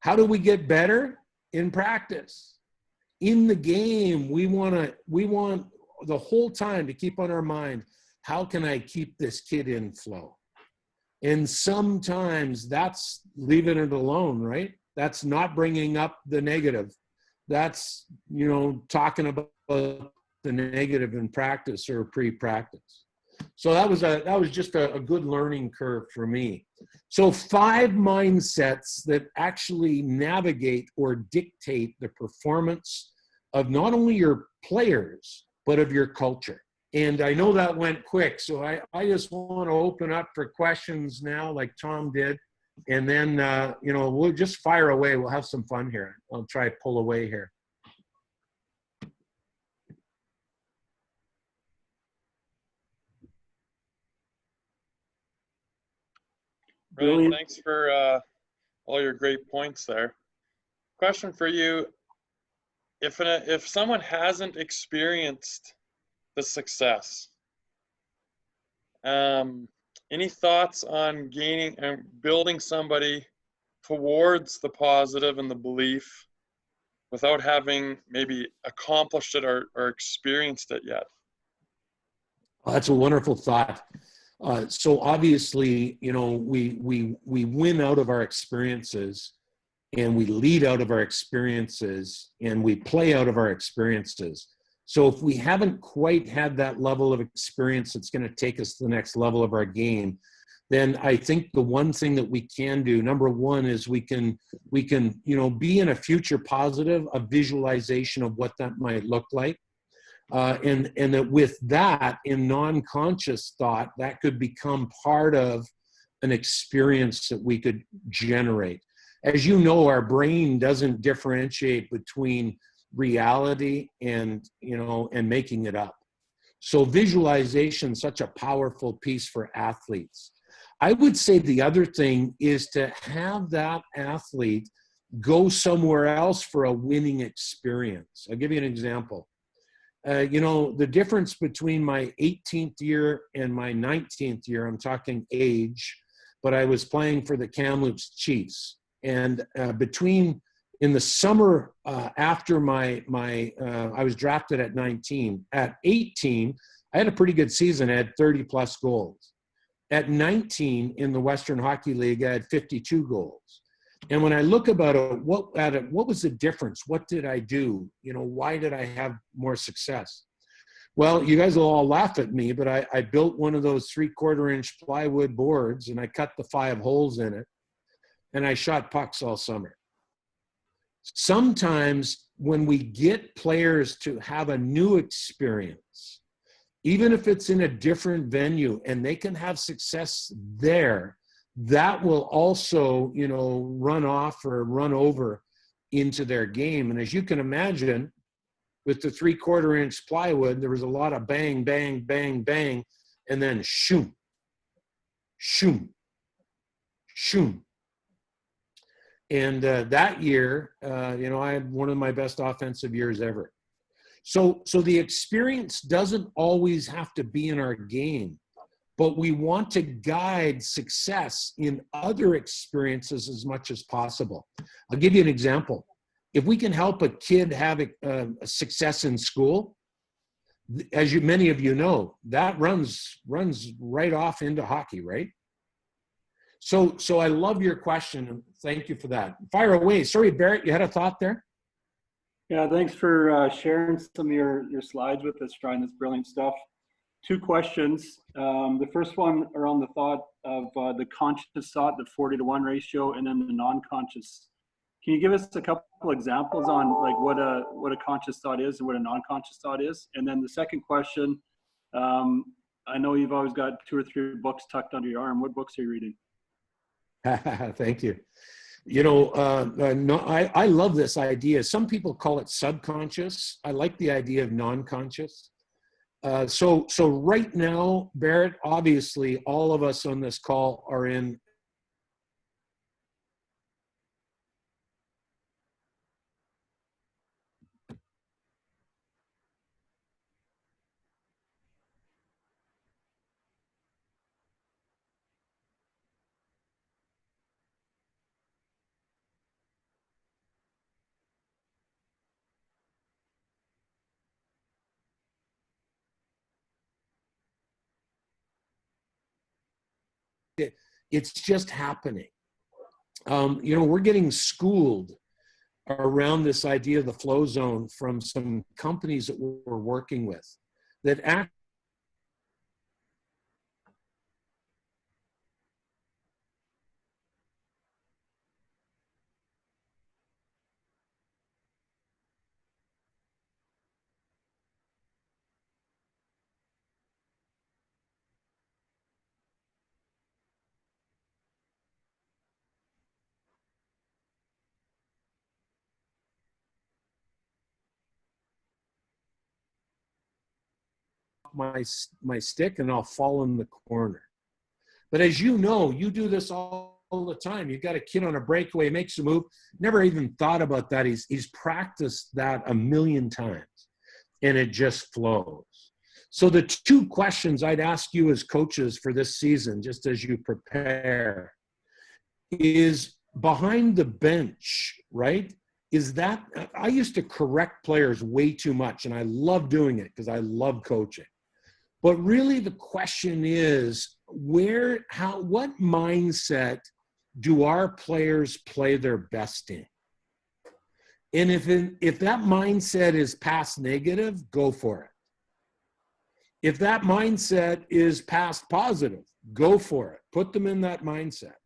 S4: How do we get better? In practice. In the game, we want the whole time to keep on our mind, how can I keep this kid in flow? And sometimes that's leaving it alone, right? That's not bringing up the negative. That's, talking about the negative in practice or pre-practice. So that was just a good learning curve for me. So 5 mindsets that actually navigate or dictate the performance of not only your players, but of your culture. And I know that went quick, so I just want to open up for questions now like Tom did. And then, we'll just fire away. We'll have some fun here. I'll try to pull away here.
S5: Brian, thanks for all your great points there. Question for you: if someone hasn't experienced the success, any thoughts on gaining and building somebody towards the positive and the belief without having maybe accomplished it or experienced it yet?
S4: Well, that's a wonderful thought. So obviously, we win out of our experiences, and we lead out of our experiences, and we play out of our experiences. So if we haven't quite had that level of experience that's going to take us to the next level of our game, then I think the one thing that we can do, number one, is we can be in a future positive, a visualization of what that might look like. And that with that, in non-conscious thought, that could become part of an experience that we could generate. As you know, our brain doesn't differentiate between reality and making it up. So visualization is such a powerful piece for athletes. I would say the other thing is to have that athlete go somewhere else for a winning experience. I'll give you an example. The difference between my 18th year and my 19th year, I'm talking age, but I was playing for the Kamloops Chiefs. And in the summer after I was drafted at 19. At 18, I had a pretty good season. I had 30 plus goals. At 19 in the Western Hockey League, I had 52 goals. And when I look about it, what was the difference? What did I do? Why did I have more success? Well, you guys will all laugh at me, but I built one of those 3/4-inch plywood boards, and I cut the 5 holes in it, and I shot pucks all summer. Sometimes when we get players to have a new experience, even if it's in a different venue and they can have success there, that will also, run off or run over into their game. And as you can imagine, with the 3/4-inch plywood, there was a lot of bang, bang, bang, bang, and then shoom, shoom, shoom. And that year, I had one of my best offensive years ever. So the experience doesn't always have to be in our game, but we want to guide success in other experiences as much as possible. I'll give you an example. If we can help a kid have a success in school, as many of you know, that runs right off into hockey, right? So I love your question, and thank you for that. Fire away. Sorry, Barrett, you had a thought there?
S6: Yeah, thanks for sharing some of your slides with us, Ryan. That's brilliant stuff. Two questions. The first one around the thought of the conscious thought, the 40-to-1 ratio, and then the non-conscious. Can you give us a couple examples on like what a conscious thought is and what a non-conscious thought is? And then the second question, I know you've always got 2 or 3 books tucked under your arm. What books are you reading?
S4: Thank you. You know, no, I love this idea. Some people call it subconscious. I like the idea of non-conscious. So right now, Barrett, obviously all of us on this call are in it's just happening. You know, we're getting schooled around this idea of the flow zone from some companies that we're working with that act my stick and I'll fall in the corner. But as you know, you do this all the time. You've got a kid on a breakaway, makes a move, never even thought about that. He's practiced that a million times and it just flows. So the 2 questions I'd ask you as coaches for this season, just as you prepare, is behind the bench, right? Is that, I used to correct players way too much and I love doing it because I love coaching. But really the question is what mindset do our players play their best in? And if that mindset is past negative, go for it. If that mindset is past positive, go for it. Put them in that mindset.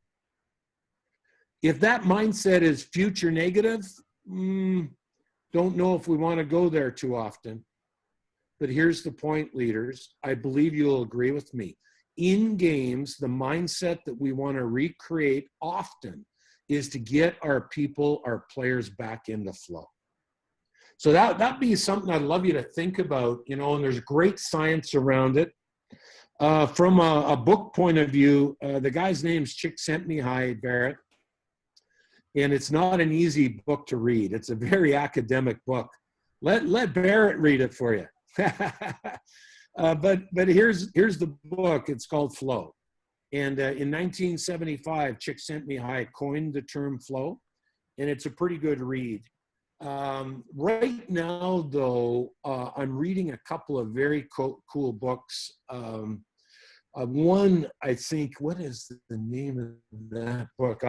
S4: If that mindset is future negative, don't know if we want to go there too often. But here's the point, leaders. I believe you'll agree with me. In games, the mindset that we want to recreate often is to get our people, our players back into flow. So that'd be something I'd love you to think about, you know, and there's great science around it. From a book point of view, the guy's name's Csikszentmihalyi, Barrett. And it's not an easy book to read. It's a very academic book. Let Barrett read it for you. But here's the book. It's called Flow. And in 1975, Csikszentmihalyi coined the term flow, and it's a pretty good read. Right now, though, I'm reading a couple of very cool books. One, I think, what is the name of that book?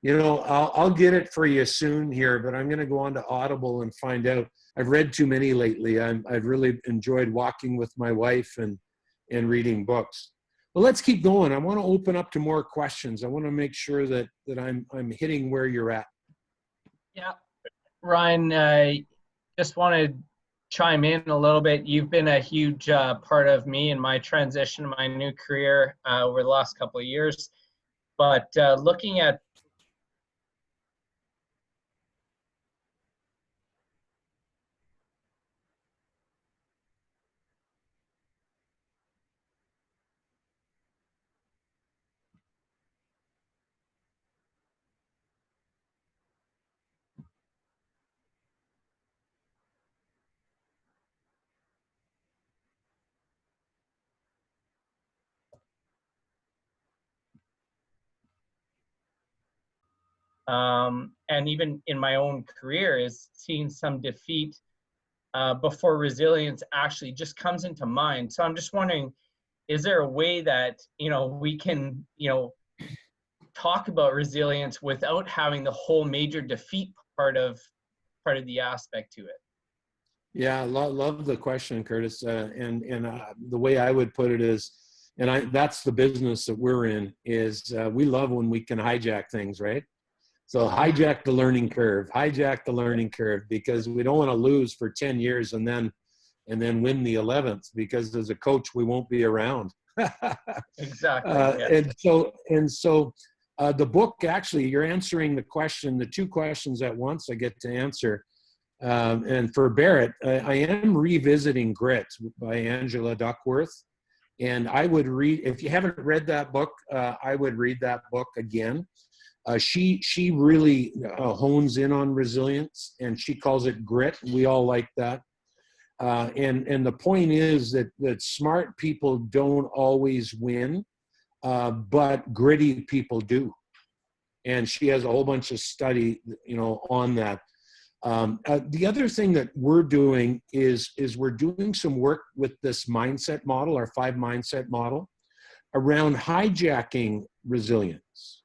S4: You know, I'll get it for you soon here, but I'm going to go on to Audible and find out. I've read too many lately. I've really enjoyed walking with my wife and reading books. But let's keep going. I want to open up to more questions. I want to make sure that I'm hitting where you're at.
S7: Yeah, Ryan, just want to chime in a little bit. You've been a huge part of me in my transition, my new career over the last couple of years. But looking at and even in my own career, is seeing some defeat before resilience actually just comes into mind. So I'm just wondering, is there a way that, we can, talk about resilience without having the whole major defeat part of the aspect to it?
S4: Yeah, love the question, Curtis. And the way I would put it is, that's the business that we're in, is we love when we can hijack things, right? So hijack the learning curve, because we don't want to lose for 10 years and then win the 11th, because as a coach, we won't be around.
S7: Exactly. Yeah.
S4: And so the book, actually, you're answering the two questions at once I get to answer. And for Barrett, I am revisiting Grit by Angela Duckworth. And I would read, if you haven't read that book, I would read that book again. She really hones in on resilience, and she calls it grit. We all like that. And the point is that smart people don't always win, but gritty people do. And she has a whole bunch of study, on that. The other thing that we're doing is we're doing some work with this mindset model, our 5 mindset model, around hijacking resilience.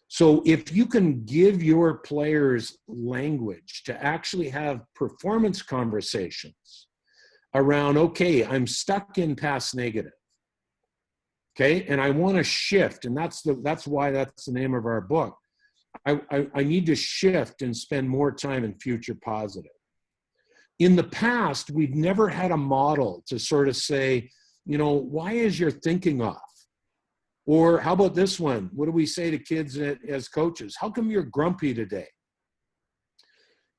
S4: So if you can give your players language to actually have performance conversations around, okay, I'm stuck in past negative. Okay, and I want to shift, and that's why that's the name of our book. I need to shift and spend more time in future positive. In the past, we've never had a model to sort of say, why is your thinking off? Or how about this one? What do we say to kids as coaches? How come you're grumpy today?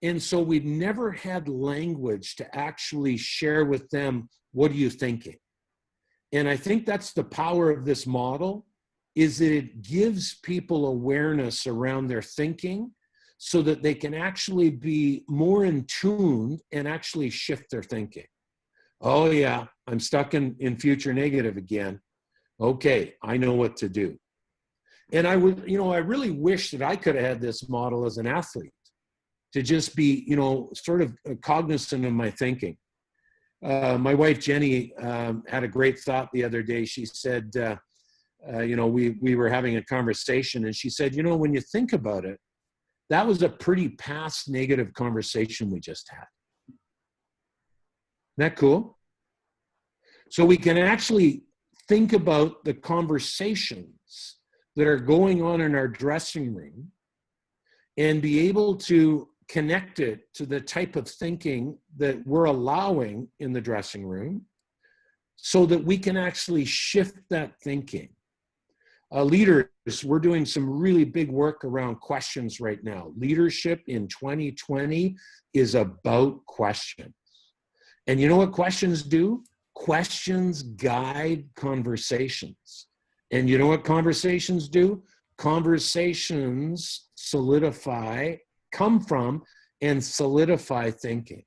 S4: And so we've never had language to actually share with them, what are you thinking? And I think that's the power of this model, is that it gives people awareness around their thinking so that they can actually be more in tune and actually shift their thinking. Oh yeah, I'm stuck in future negative again. Okay, I know what to do. And I really wish that I could have had this model as an athlete, to just be, sort of cognizant of my thinking. My wife, Jenny, had a great thought the other day. She said, we were having a conversation, and she said, when you think about it, that was a pretty past negative conversation we just had. Isn't that cool? So we can actually think about the conversations that are going on in our dressing room and be able to connect it to the type of thinking that we're allowing in the dressing room, so that we can actually shift that thinking. Leaders, we're doing some really big work around questions right now. Leadership in 2020 is about questions. And you know what questions do? Questions guide conversations. And you know what conversations do? Conversations come from and solidify thinking.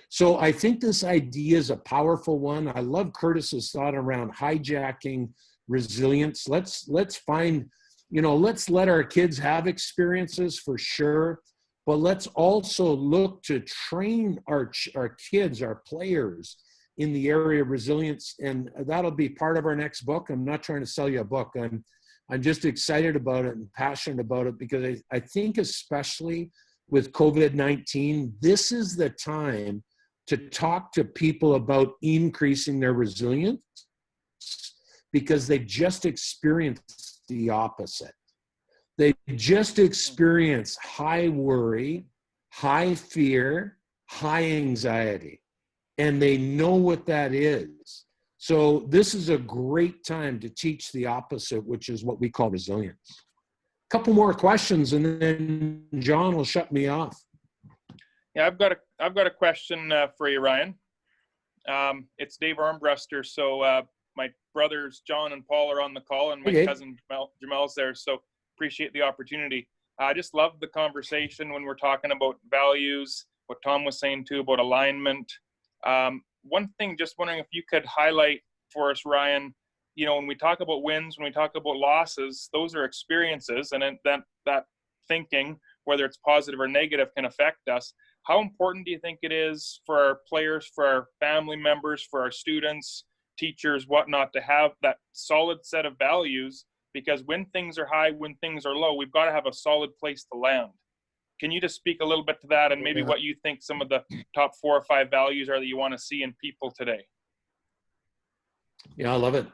S4: So I think this idea is a powerful one. I love Curtis's thought around hijacking resilience. Let's find, let's let our kids have experiences for sure, but let's also look to train our kids, our players, in the area of resilience. And that'll be part of our next book. I'm not trying to sell you a book. I'm just excited about it and passionate about it, because I think, especially with COVID-19, this is the time to talk to people about increasing their resilience, because they just experienced the opposite. They just experienced high worry, high fear, high anxiety, and they know what that is. So this is a great time to teach the opposite, which is what we call resilience. A couple more questions, and then John will shut me off.
S8: Yeah, I've got a question for you, Ryan. It's Dave Armbruster. So my brothers John and Paul are on the call, and my cousin Jamel's there. So appreciate the opportunity. I just love the conversation when we're talking about values, what Tom was saying too about alignment. One thing, just wondering if you could highlight for us, Ryan, you know, when we talk about wins, when we talk about losses, those are experiences, and that thinking, whether it's positive or negative, can affect us. How important do you think it is for our players, for our family members, for our students, teachers, whatnot, to have that solid set of values? Because when things are high, when things are low, we've got to have a solid place to land. Can you just speak a little bit to that, and maybe what you think some of the top 4 or 5 values are that you want to see in people today?
S4: Yeah, I love it.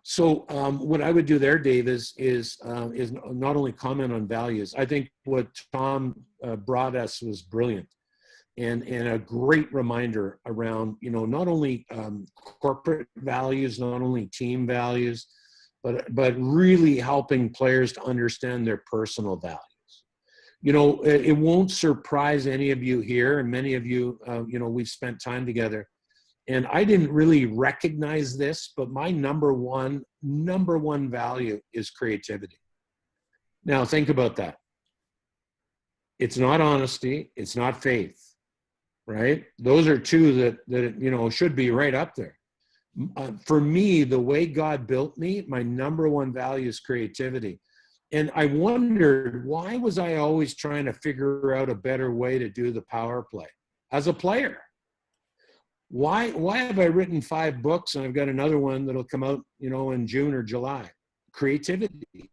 S4: So what I would do there, Dave, is not only comment on values. I think what Tom brought us was brilliant, and a great reminder around, you know, not only corporate values, not only team values, but really helping players to understand their personal values. You know, it won't surprise any of you here, and many of you, you know, we've spent time together. And I didn't really recognize this, but my number one value is creativity. Now think about that. It's not honesty, it's not faith, right? Those are two that you know, should be right up there. For me, the way God built me, my number one value is creativity. And I wondered, why was I always trying to figure out a better way to do the power play as a player? Why have I written 5 books, and I've got another one that'll come out, you know, in June or July? Creativity.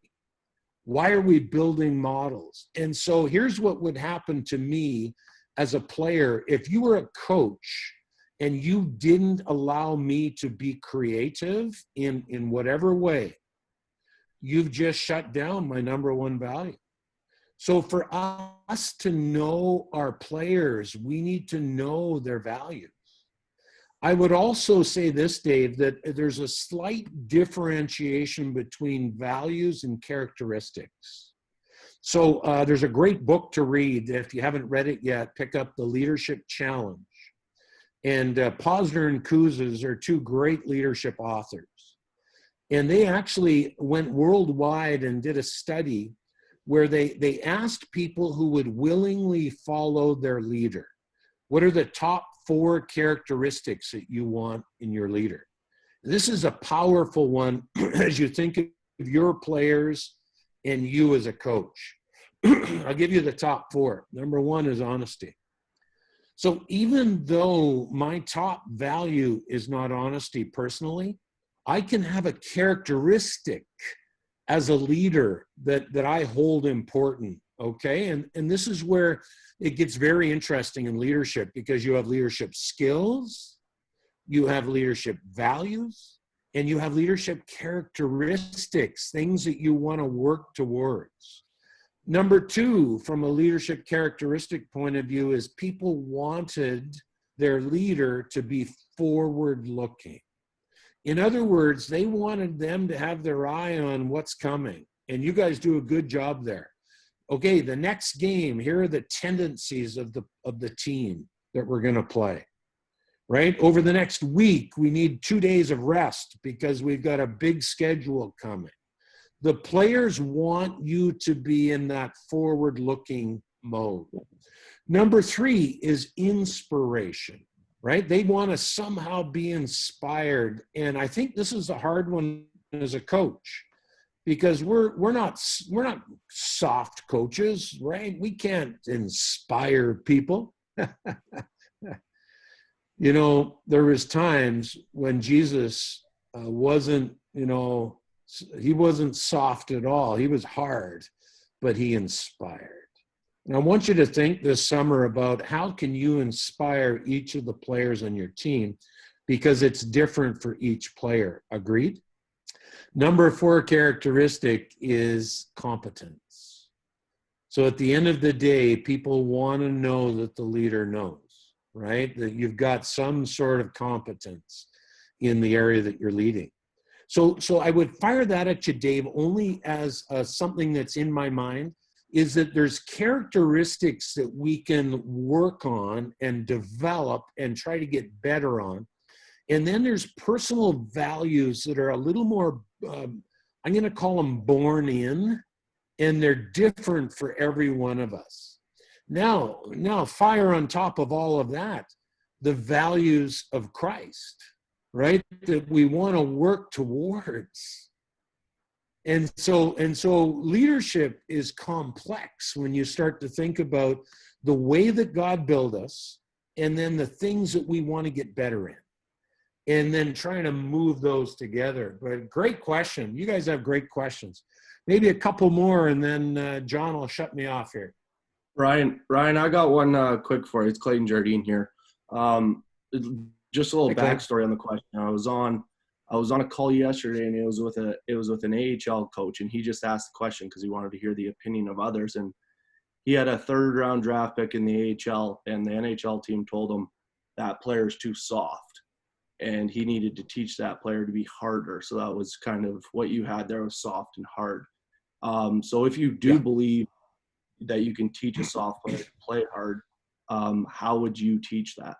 S4: Why are we building models? And so here's what would happen to me as a player. If you were a coach and you didn't allow me to be creative in whatever way, you've just shut down my number one value. So for us to know our players, we need to know their values. I would also say this, Dave, that there's a slight differentiation between values and characteristics. So there's a great book to read. If you haven't read it yet, pick up The Leadership Challenge. And Posner and Kouzes are 2 great leadership authors. And they actually went worldwide and did a study where they asked people who would willingly follow their leader. What are the top 4 characteristics that you want in your leader? This is a powerful one as you think of your players and you as a coach. I'll give you the top 4. Number 1 is honesty. So even though my top value is not honesty personally, I can have a characteristic as a leader that I hold important, okay? And this is where it gets very interesting in leadership, because you have leadership skills, you have leadership values, and you have leadership characteristics, things that you want to work towards. Number 2, from a leadership characteristic point of view, is people wanted their leader to be forward-looking. In other words, they wanted them to have their eye on what's coming. And you guys do a good job there. Okay, the next game, here are the tendencies of the team that we're going to play, right? Over the next week, we need 2 days of rest because we've got a big schedule coming. The players want you to be in that forward-looking mode. Number 3 is inspiration, right? They want to somehow be inspired. And I think this is a hard one as a coach, because we're not soft coaches, right? We can't inspire people. You know, there was times when Jesus wasn't, you know, he wasn't soft at all. He was hard, but he inspired. And I want you to think this summer about how can you inspire each of the players on your team, because it's different for each player. Agreed? Number 4 characteristic is competence. So at the end of the day, people want to know that the leader knows, right? That you've got some sort of competence in the area that you're leading. So I would fire that at you, Dave, only as something that's in my mind, is that there's characteristics that we can work on and develop and try to get better on. And then there's personal values that are a little more, I'm going to call them born in, and they're different for every one of us. Now fire on top of all of that, the values of Christ. right? That we want to work towards. And so leadership is complex when you start to think about the way that God built us and then the things that we want to get better in. And then trying to move those together. But great question. You guys have great questions. Maybe a couple more, and then John will shut me off here.
S9: Ryan, I got one quick for you. It's Clayton Jardine here. Just a little backstory on the question. I was on a call yesterday, and it was with an AHL coach, and he just asked the question because he wanted to hear the opinion of others. And he had a 3rd round draft pick in the AHL, and the NHL team told him that player's too soft, and he needed to teach that player to be harder. So that was kind of what you had there, was soft and hard. So if you do believe that you can teach a soft player to play hard, how would you teach that?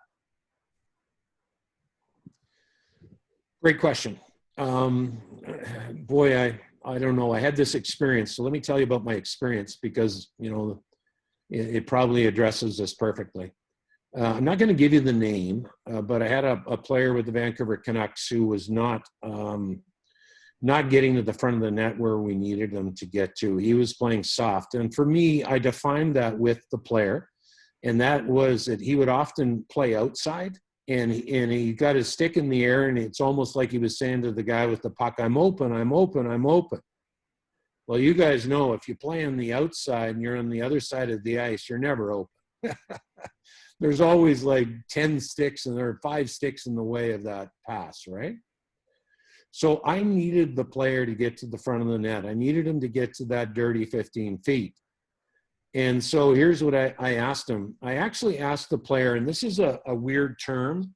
S4: Great question. Boy, I don't know. I had this experience. So let me tell you about my experience because, you know, it probably addresses this perfectly. I'm not going to give you the name, but I had a player with the Vancouver Canucks who was not getting to the front of the net where we needed him to get to. He was playing soft. And for me, I defined that with the player. And that was that he would often play outside and he got his stick in the air, and it's almost like he was saying to the guy with the puck, I'm open, I'm open, I'm open. Well, you guys know if you play on the outside and you're on the other side of the ice, you're never open. There's always like 10 sticks and there are 5 sticks in the way of that pass, right? So I needed the player to get to the front of the net. I needed him to get to that dirty 15 feet. And so here's what I asked him. I actually asked the player, and this is a weird term,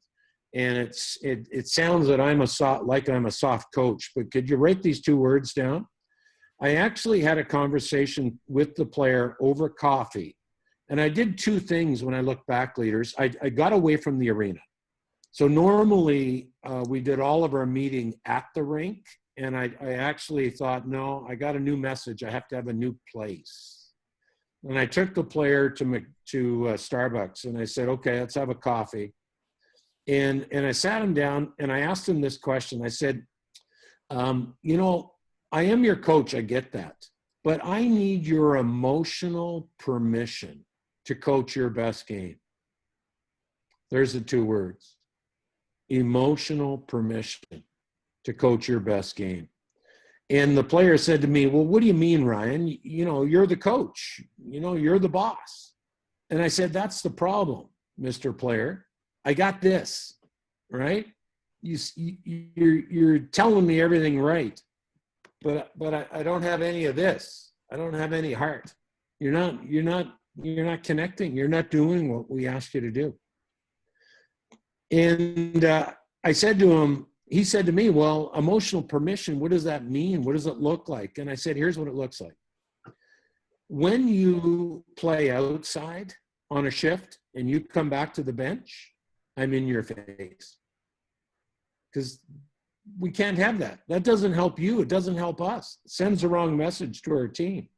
S4: and it sounds that I'm a soft coach, but could you write these 2 words down? I actually had a conversation with the player over coffee. And I did 2 things when I look back, leaders. I got away from the arena. So normally we did all of our meeting at the rink, and I actually thought, no, I got a new message. I have to have a new place. And I took the player to Starbucks, and I said, okay, let's have a coffee. And I sat him down, and I asked him this question. I said, you know, I am your coach. I get that. But I need your emotional permission to coach your best game. There's the 2 words. Emotional permission to coach your best game. And the player said to me, well, what do you mean, Ryan? You know, you're the coach. You know, you're the boss. And I said, that's the problem, Mr. Player. I got this, right? You're telling me everything right, but I don't have any of this. I don't have any heart. You're not connecting. You're not doing what we asked you to do. And I said to him, he said to me, well, emotional permission, what does that mean? What does it look like? And I said, here's what it looks like. When you play outside on a shift and you come back to the bench, I'm in your face. Because we can't have that. That doesn't help you. It doesn't help us. It sends the wrong message to our team.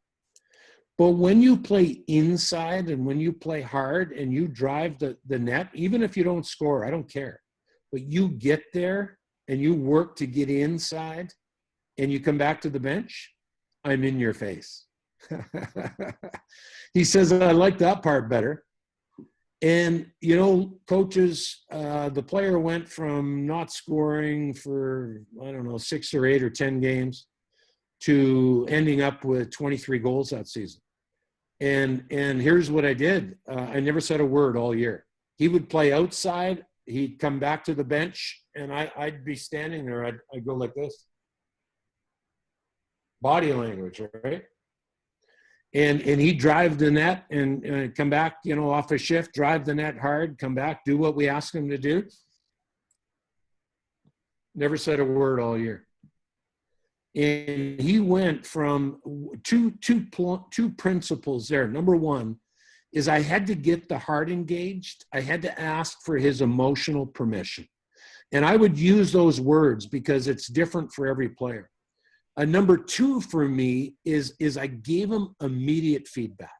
S4: But when you play inside and when you play hard and you drive the net, even if you don't score, I don't care. But you get there and you work to get inside and you come back to the bench, I'm in your face. He says, I like that part better. And, you know, coaches, the player went from not scoring for, I don't know, 6 or 8 or 10 games to ending up with 23 goals that season. And here's what I did. I never said a word all year. He would play outside. He'd come back to the bench, and I'd be standing there. I'd go like this. Body language, right? And he'd drive the net and come back, you know, off a shift, drive the net hard, come back, do what we asked him to do. Never said a word all year. And he went from two principles there. Number one is I had to get the heart engaged. I had to ask for his emotional permission. And I would use those words because it's different for every player. Number 2 for me is I gave him immediate feedback.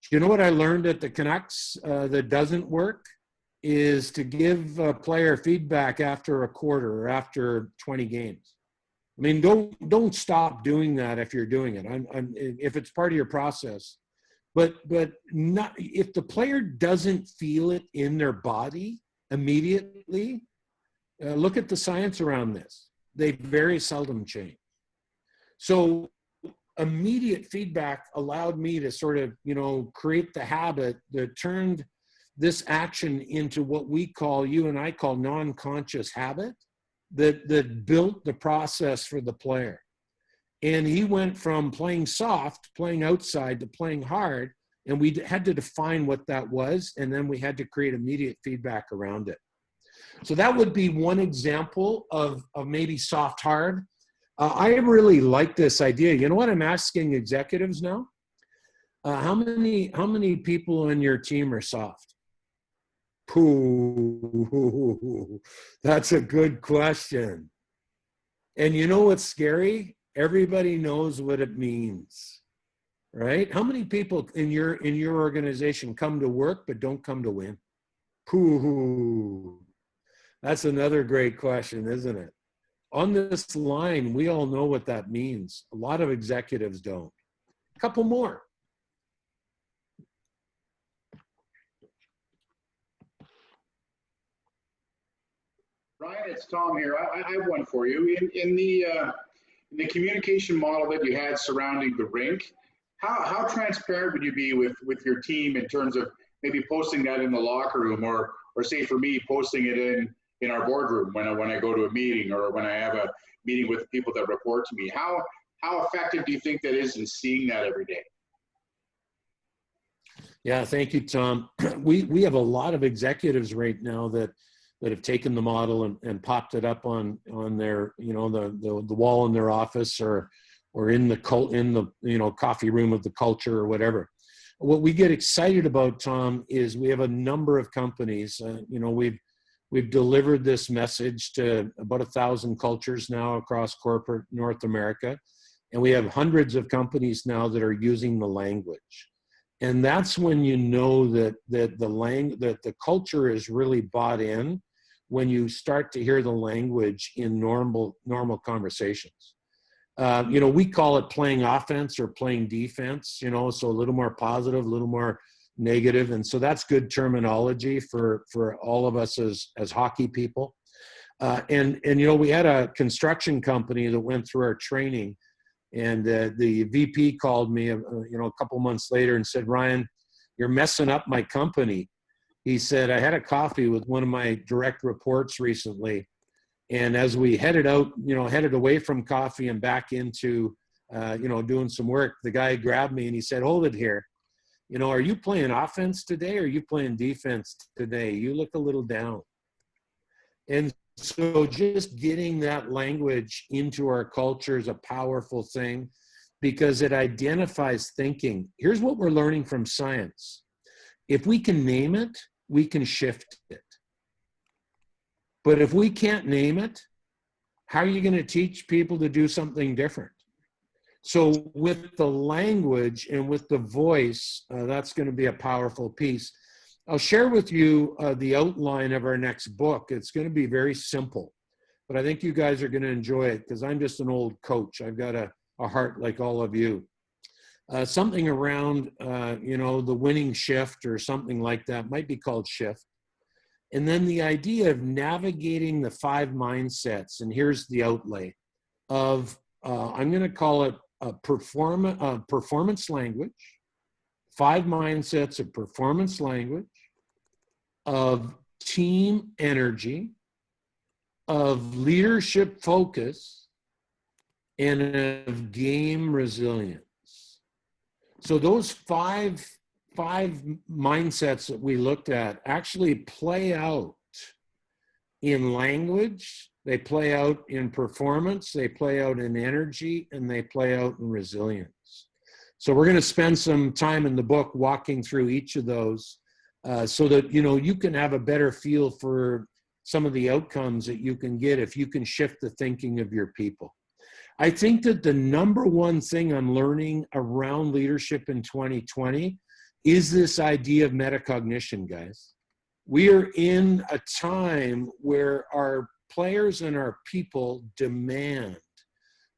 S4: You know what I learned at the Canucks that doesn't work? is to give a player feedback after a quarter or after 20 games. I mean, don't stop doing that if you're doing it. If it's part of your process, but not if the player doesn't feel it in their body immediately. Look at the science around this. They very seldom change. So immediate feedback allowed me to sort of, create the habit that turned this action into what you and I call non-conscious habit that built the process for the player. And he went from playing soft, playing outside, to playing hard. And we had to define what that was. And then we had to create immediate feedback around it. So that would be one example of maybe soft hard. I really like this idea. You know what I'm asking executives now? How many people on your team are soft? Pooh, that's a good question. And you know what's scary? Everybody knows what it means, right? How many people in your organization come to work but don't come to win? Pooh, that's another great question, isn't it? On this line, we all know what that means. A lot of executives don't. A couple more.
S3: Ryan, it's Tom here. I have one for you. In the communication model that you had surrounding the rink, how transparent would you be with your team in terms of maybe posting that in the locker room, or say for me, posting it in our boardroom when I go to a meeting, or when I have a meeting with people that report to me? How effective do you think that is in seeing that every day?
S4: Yeah, thank you, Tom. We have a lot of executives right now that have taken the model and popped it up on their, the wall in their office, or in the coffee room of the culture, or whatever. What we get excited about, Tom, is we have a number of companies. We've delivered this message to about 1,000 cultures now across corporate North America, and we have hundreds of companies now that are using the language. And that's when you know that the culture is really bought in, when you start to hear the language in normal conversations. We call it playing offense or playing defense, so a little more positive, a little more negative. And so that's good terminology for all of us as hockey people. And we had a construction company that went through our training, and the VP called me, a couple months later and said, "Ryan, you're messing up my company." He said, "I had a coffee with one of my direct reports recently, and as we headed away from coffee and back into, doing some work, the guy grabbed me and he said, 'Hold it here. Are you playing offense today, or are you playing defense today? You look a little down.'" And so just getting that language into our culture is a powerful thing, because it identifies thinking. Here's what we're learning from science. If we can name it, we can shift it. But if we can't name it, how are you going to teach people to do something different? So with the language and with the voice, that's going to be a powerful piece. I'll share with you the outline of our next book. It's going to be very simple, but I think you guys are going to enjoy it, because I'm just an old coach. I've got a heart like all of you. Something around, the winning shift or something like that, might be called Shift. And then the idea of navigating the 5 mindsets, and here's the outlay of, I'm going to call it a performance language, 5 mindsets of performance language, of team energy, of leadership focus, and of game resilience. So those five mindsets that we looked at actually play out in language, they play out in performance, they play out in energy, and they play out in resilience. So we're going to spend some time in the book walking through each of those, so that you can have a better feel for some of the outcomes that you can get if you can shift the thinking of your people. I think that the number one thing I'm learning around leadership in 2020 is this idea of metacognition, guys. We are in a time where our players and our people demand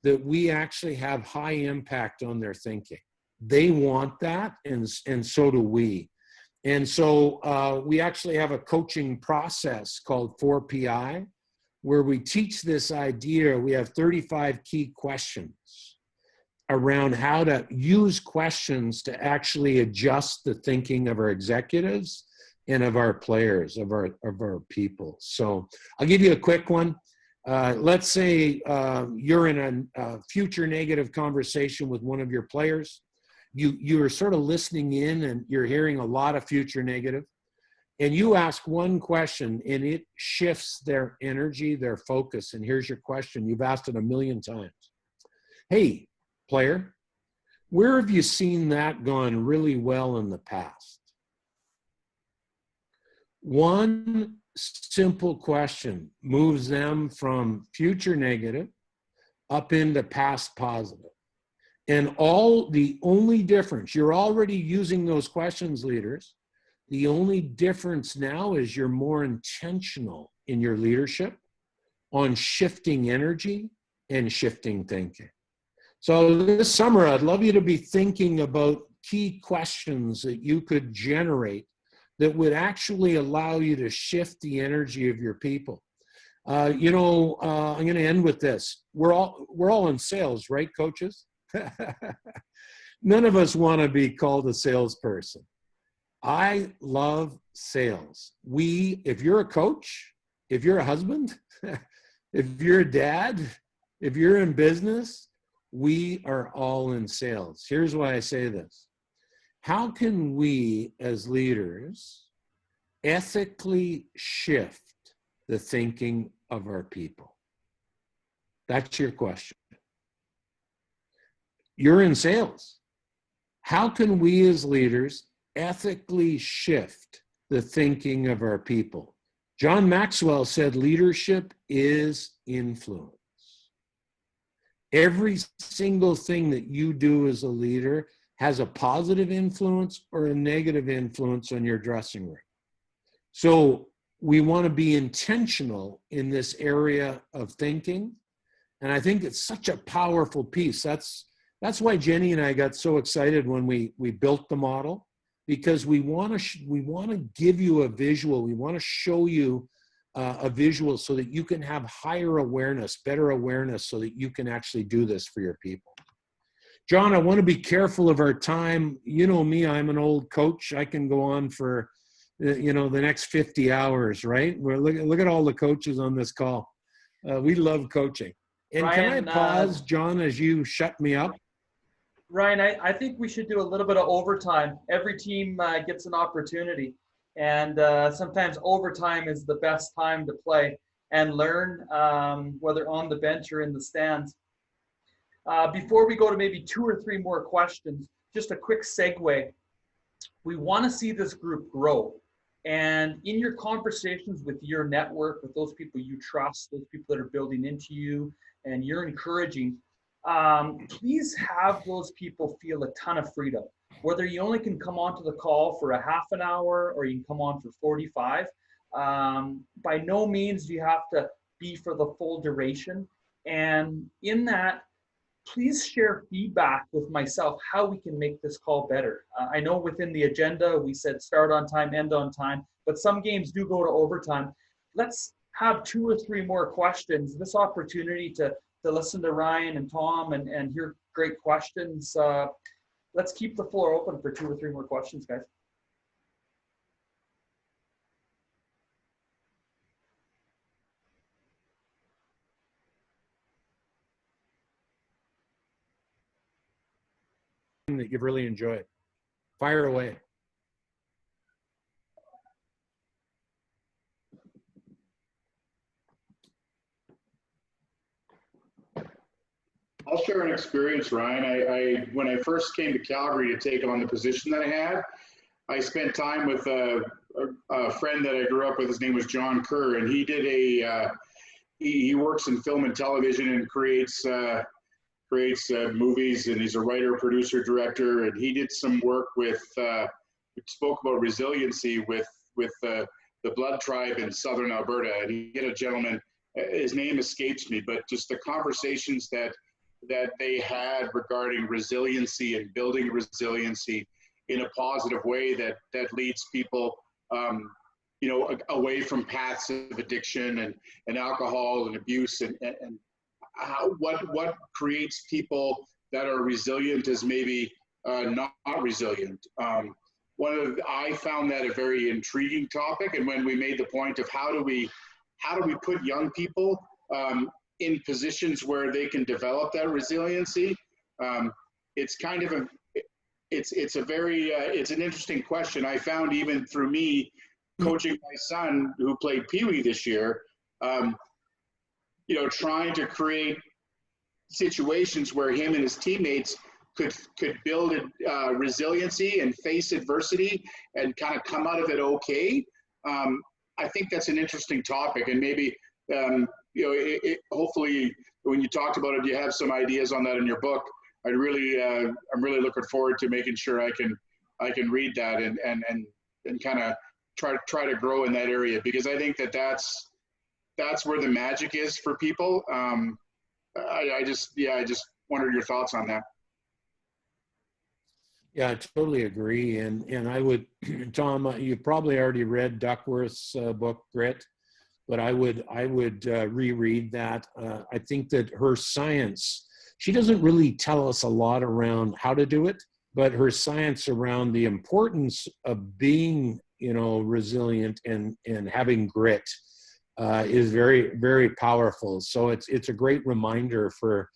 S4: that we actually have high impact on their thinking. They want that, and so do we. And so we actually have a coaching process called 4PI, where we teach this idea. We have 35 key questions around how to use questions to actually adjust the thinking of our executives and of our players, of our people. So I'll give you a quick one. Let's say you're in a future negative conversation with one of your players. You are sort of listening in and you're hearing a lot of future negative, and you ask one question and it shifts their energy, their focus. And here's your question. You've asked it a million times. Hey, player, where have you seen that gone really well in the past? One simple question moves them from future negative up into past positive. And the only difference, you're already using those questions, leaders. The only difference now is you're more intentional in your leadership on shifting energy and shifting thinking. So this summer, I'd love you to be thinking about key questions that you could generate that would actually allow you to shift the energy of your people. I'm going to end with this. We're all in sales, right, coaches? None of us want to be called a salesperson. I love sales. If you're a coach, if you're a husband, if you're a dad, if you're in business, we are all in sales. Here's why I say this. How can we as leaders ethically shift the thinking of our people? That's your question. You're in sales. How can we as leaders ethically shift the thinking of our people? John Maxwell said leadership is influence. Every single thing that you do as a leader has a positive influence or a negative influence on your dressing room. So we want to be intentional in this area of thinking. And I think it's such a powerful piece. That's why Jenny and I got so excited when we built the model, because we want to give you a visual. We want to show you a visual so that you can have higher awareness, better awareness, so that you can actually do this for your people. John, I want to be careful of our time. You know me, I'm an old coach. I can go on for, the next 50 hours, right? Look at all the coaches on this call. We love coaching. And
S1: Ryan,
S4: can I pause, John, as you shut me up?
S1: Ryan, I think we should do a little bit of overtime. Every team gets an opportunity. And sometimes overtime is the best time to play and learn, whether on the bench or in the stands. Before we go to maybe 2 or 3 more questions, just a quick segue. We want to see this group grow. And in your conversations with your network, with those people you trust, those people that are building into you and you're encouraging, please have those people feel a ton of freedom. Whether you only can come onto the call for a half an hour or you can come on for 45, by no means do you have to be for the full duration. And in that, please share feedback with myself how we can make this call better. I know within the agenda we said start on time, end on time, but some games do go to overtime. Let's have 2 or 3 more questions. This opportunity to listen to Ryan and Tom and hear great questions. Let's keep the floor open for 2 or 3 more questions, guys.
S4: That you've really enjoyed. Fire away.
S3: I'll share an experience, Ryan. When I first came to Calgary to take on the position that I had, I spent time with a friend that I grew up with. His name was John Kerr, and he did he works in film and television and creates movies, and he's a writer, producer, director, and he did some work with, spoke about resiliency with the Blood Tribe in Southern Alberta, and he had a gentleman, his name escapes me, but just the conversations that they had regarding resiliency and building resiliency in a positive way that leads people, away from paths of addiction and alcohol and abuse, and how, what creates people that are resilient is maybe not resilient. I found that a very intriguing topic, and when we made the point of how do we put young people in positions where they can develop that resiliency, it's kind of it's an interesting question. I found even through me coaching my son who played Pee Wee this year, trying to create situations where him and his teammates could build resiliency and face adversity and kind of come out of it okay. I think that's an interesting topic, and maybe hopefully when you talked about it, you have some ideas on that in your book. I'm really looking forward to making sure I can read that and kind of try to grow in that area, because I think that's where the magic is for people. I just wondered your thoughts on that.
S4: Yeah, I totally agree. And I would, Tom, you probably already read Duckworth's book, Grit, but I would reread that. I think that her science, she doesn't really tell us a lot around how to do it, but her science around the importance of being, resilient and having grit is very, very powerful. So it's a great reminder for,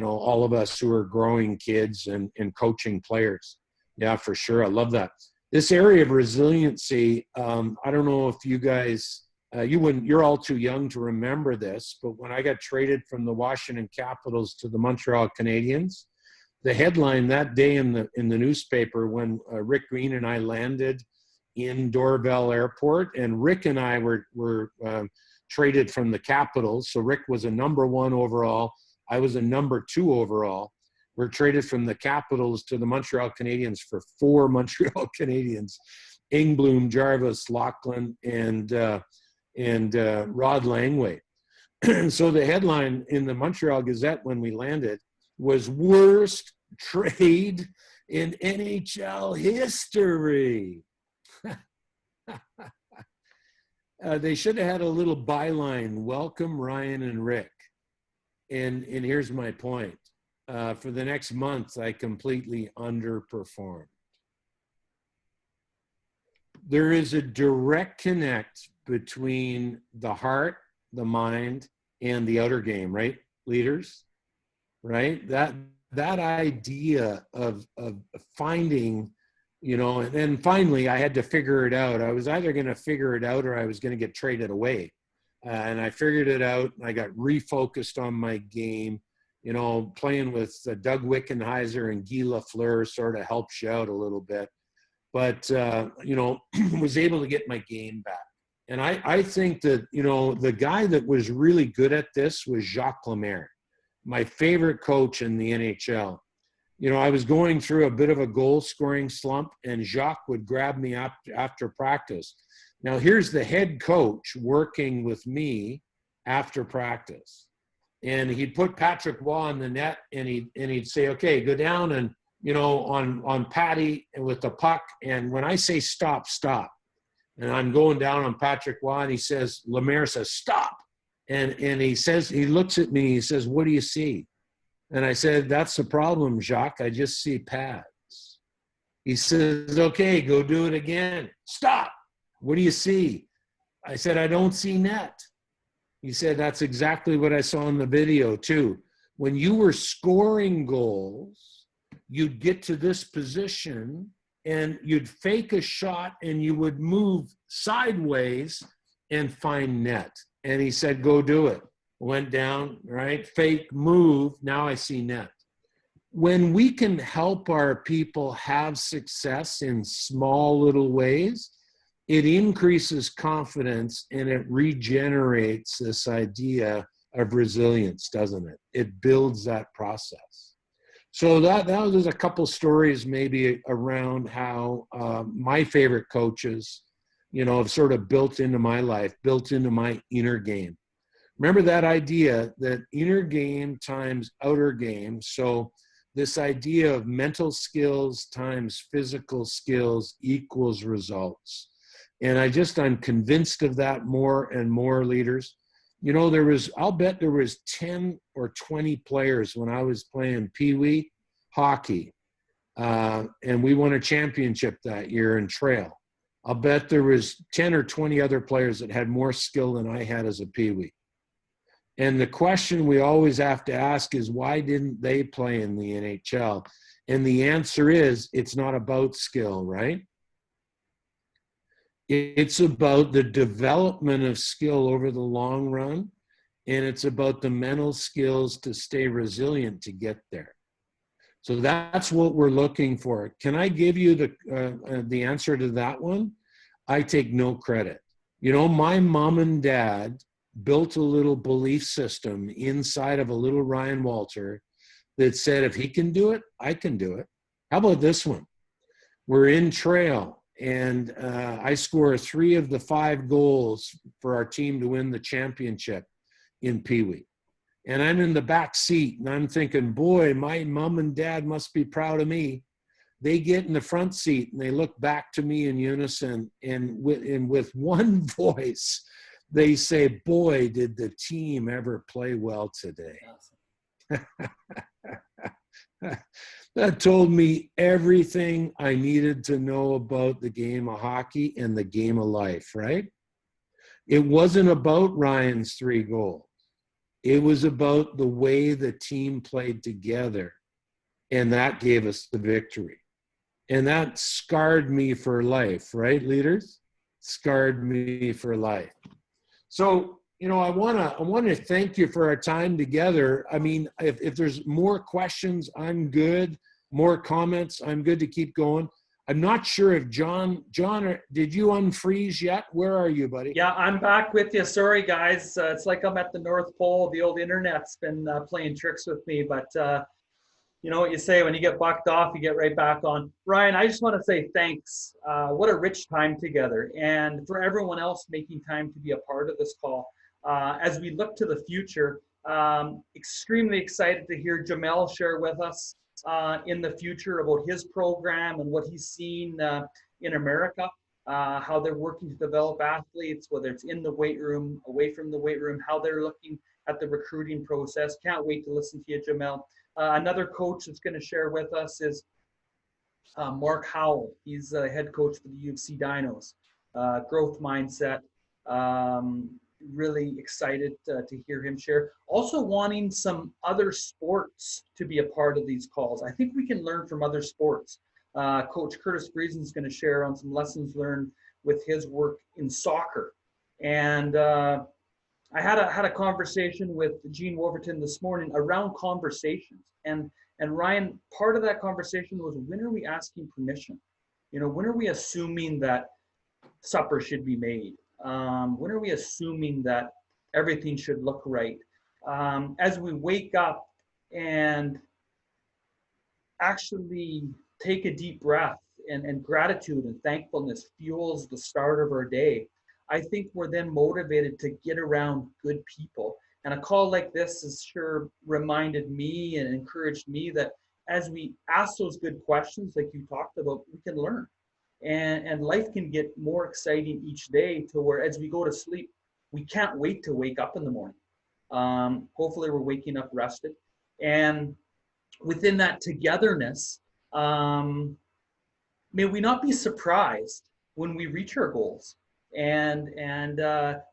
S4: all of us who are growing kids and coaching players. Yeah, for sure. I love that. This area of resiliency, I don't know if you guys, you're all too young to remember this, but when I got traded from the Washington Capitals to the Montreal Canadiens, the headline that day in the newspaper when Rick Green and I landed in Dorval Airport, and Rick and I were traded from the Capitals. So Rick was a number 1 overall. I was a number 2 overall. We're traded from the Capitals to the Montreal Canadiens for 4 Montreal Canadiens: Ingblom, Jarvis, Lachlan, and Rod Langway. So the headline in the Montreal Gazette when we landed was "Worst Trade in NHL History." They should have had a little byline: "Welcome Ryan and Rick." And here's my point. For the next month, I completely underperformed. There is a direct connect between the heart, the mind, and the outer game, right, leaders? Right? That idea of finding, and then finally I had to figure it out. I was either going to figure it out or I was going to get traded away. And I figured it out, and I got refocused on my game. Playing with Doug Wickenheiser and Guy Lafleur sort of helps you out a little bit. But, was able to get my game back. And I think that, the guy that was really good at this was Jacques Lemaire, my favorite coach in the NHL. I was going through a bit of a goal-scoring slump, and Jacques would grab me up after practice. Now, here's the head coach working with me after practice. And he'd put Patrick Waugh in the net, and he'd say, "Okay, go down and, on Patty with the puck. And when I say stop, stop." And I'm going down on Patrick Waugh, and Lemaire says, "Stop." And he looks at me, he says, "What do you see?" And I said, "That's the problem, Jacques. I just see pads." He says, "Okay, go do it again." "Stop. What do you see?" I said, "I don't see net." He said, "That's exactly what I saw in the video too. When you were scoring goals, you'd get to this position and you'd fake a shot and you would move sideways and find net." And he said, "Go do it." Went down, right? Fake, move. Now I see net. When we can help our people have success in small little ways, it increases confidence and it regenerates this idea of resilience, doesn't it? It builds that process. So that was a couple stories maybe around how my favorite coaches you know, have sort of built into my life, built into my inner game. Remember that idea that inner game times outer game. So this idea of mental skills times physical skills equals results. And I'm convinced of that more and more, leaders. You know, I'll bet there was 10 or 20 players when I was playing Pee Wee hockey. And we won a championship that year in trail. I'll bet there was 10 or 20 other players that had more skill than I had as a Pee Wee. And the question we always have to ask is, why didn't they play in the NHL? And the answer is, it's not about skill, right? It's about the development of skill over the long run, and it's about the mental skills to stay resilient to get there. So that's what we're looking for. Can I give you the answer to that one? I take no credit. You know, my mom and dad built a little belief system inside of a little Ryan Walter that said, if he can do it, I can do it. How about this one? We're in trail, and I score 3 of the 5 goals for our team to win the championship in Pee Wee. And I'm in the back seat, and I'm thinking, boy, my mom and dad must be proud of me. They get in the front seat, and they look back to me in unison, and with one voice, they say, boy, did the team ever play well today. That told me everything I needed to know about the game of hockey and the game of life, right? It wasn't about Ryan's 3 goals. It was about the way the team played together, and that gave us the victory. And that scarred me for life, right, leaders? Scarred me for life. So, you know, I want to thank you for our time together. I mean, if there's more questions, I'm good. More comments, I'm good to keep going. I'm not sure if John, did you unfreeze yet? Where are you, buddy?
S1: Yeah, I'm back with you. Sorry, guys. It's like I'm at the North Pole. The old internet's been playing tricks with me, but you know what you say, when you get bucked off, you get right back on. Ryan, I just want to say thanks. What a rich time together. And for everyone else making time to be a part of this call. As we look to the future, extremely excited to hear Jamel share with us in the future about his program and what he's seen in America, how they're working to develop athletes, whether it's in the weight room, away from the weight room, how they're looking at the recruiting process. Can't wait to listen to you, Jamel. Another coach that's going to share with us is Mark Howell. He's the head coach for the U of C Dinos. Growth mindset. Really excited to hear him share. Also wanting some other sports to be a part of these calls. I think we can learn from other sports. Coach Curtis Friesen is going to share on some lessons learned with his work in soccer. And I had a conversation with Gene Wolverton this morning around conversations. And Ryan, part of that conversation was, when are we asking permission? You know, when are we assuming that supper should be made? When are we assuming that everything should look right? As we wake up and actually take a deep breath, and gratitude and thankfulness fuels the start of our day, I think we're then motivated to get around good people. And a call like this has sure reminded me and encouraged me that as we ask those good questions, like you talked about, we can learn. And life can get more exciting each day, to where as we go to sleep, we can't wait to wake up in the morning. Hopefully we're waking up rested. And within that togetherness, may we not be surprised when we reach our goals. And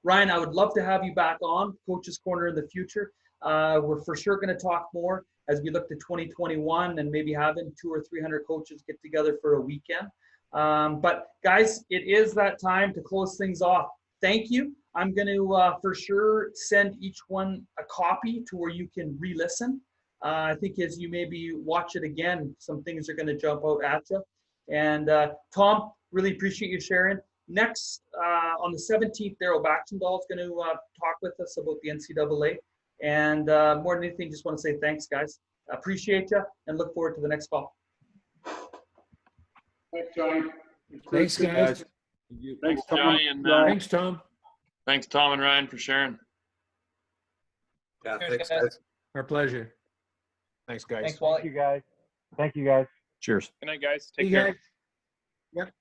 S1: Ryan, I would love to have you back on Coach's Corner in the future. We're for sure going to talk more as we look to 2021 and maybe having 200 or 300 coaches get together for a weekend. But guys, it is that time to close things off. Thank you. I'm going to for sure send each one a copy to where you can re-listen. I think as you maybe watch it again, some things are going to jump out at you. And Tom, really appreciate you sharing. Next, on the 17th, Daryl Baxendall is going to talk with us about the NCAA. And more than anything, just want to say thanks, guys. Appreciate you and look forward to the next call.
S3: Thanks, Johnny.
S4: Thanks, guys.
S6: Thanks, Tom.
S5: Johnny, and
S4: Thanks, Tom.
S5: thanks, Tom and Ryan, for sharing.
S10: Yeah,
S7: Cheers,
S10: thanks,
S7: guys.
S10: guys.
S4: Our pleasure.
S10: Thanks, guys.
S7: Thanks, Wally.
S10: Thank you, guys.
S2: Cheers.
S8: Good night, guys.
S4: See
S8: Take
S4: you
S8: care.
S4: guys. Yep.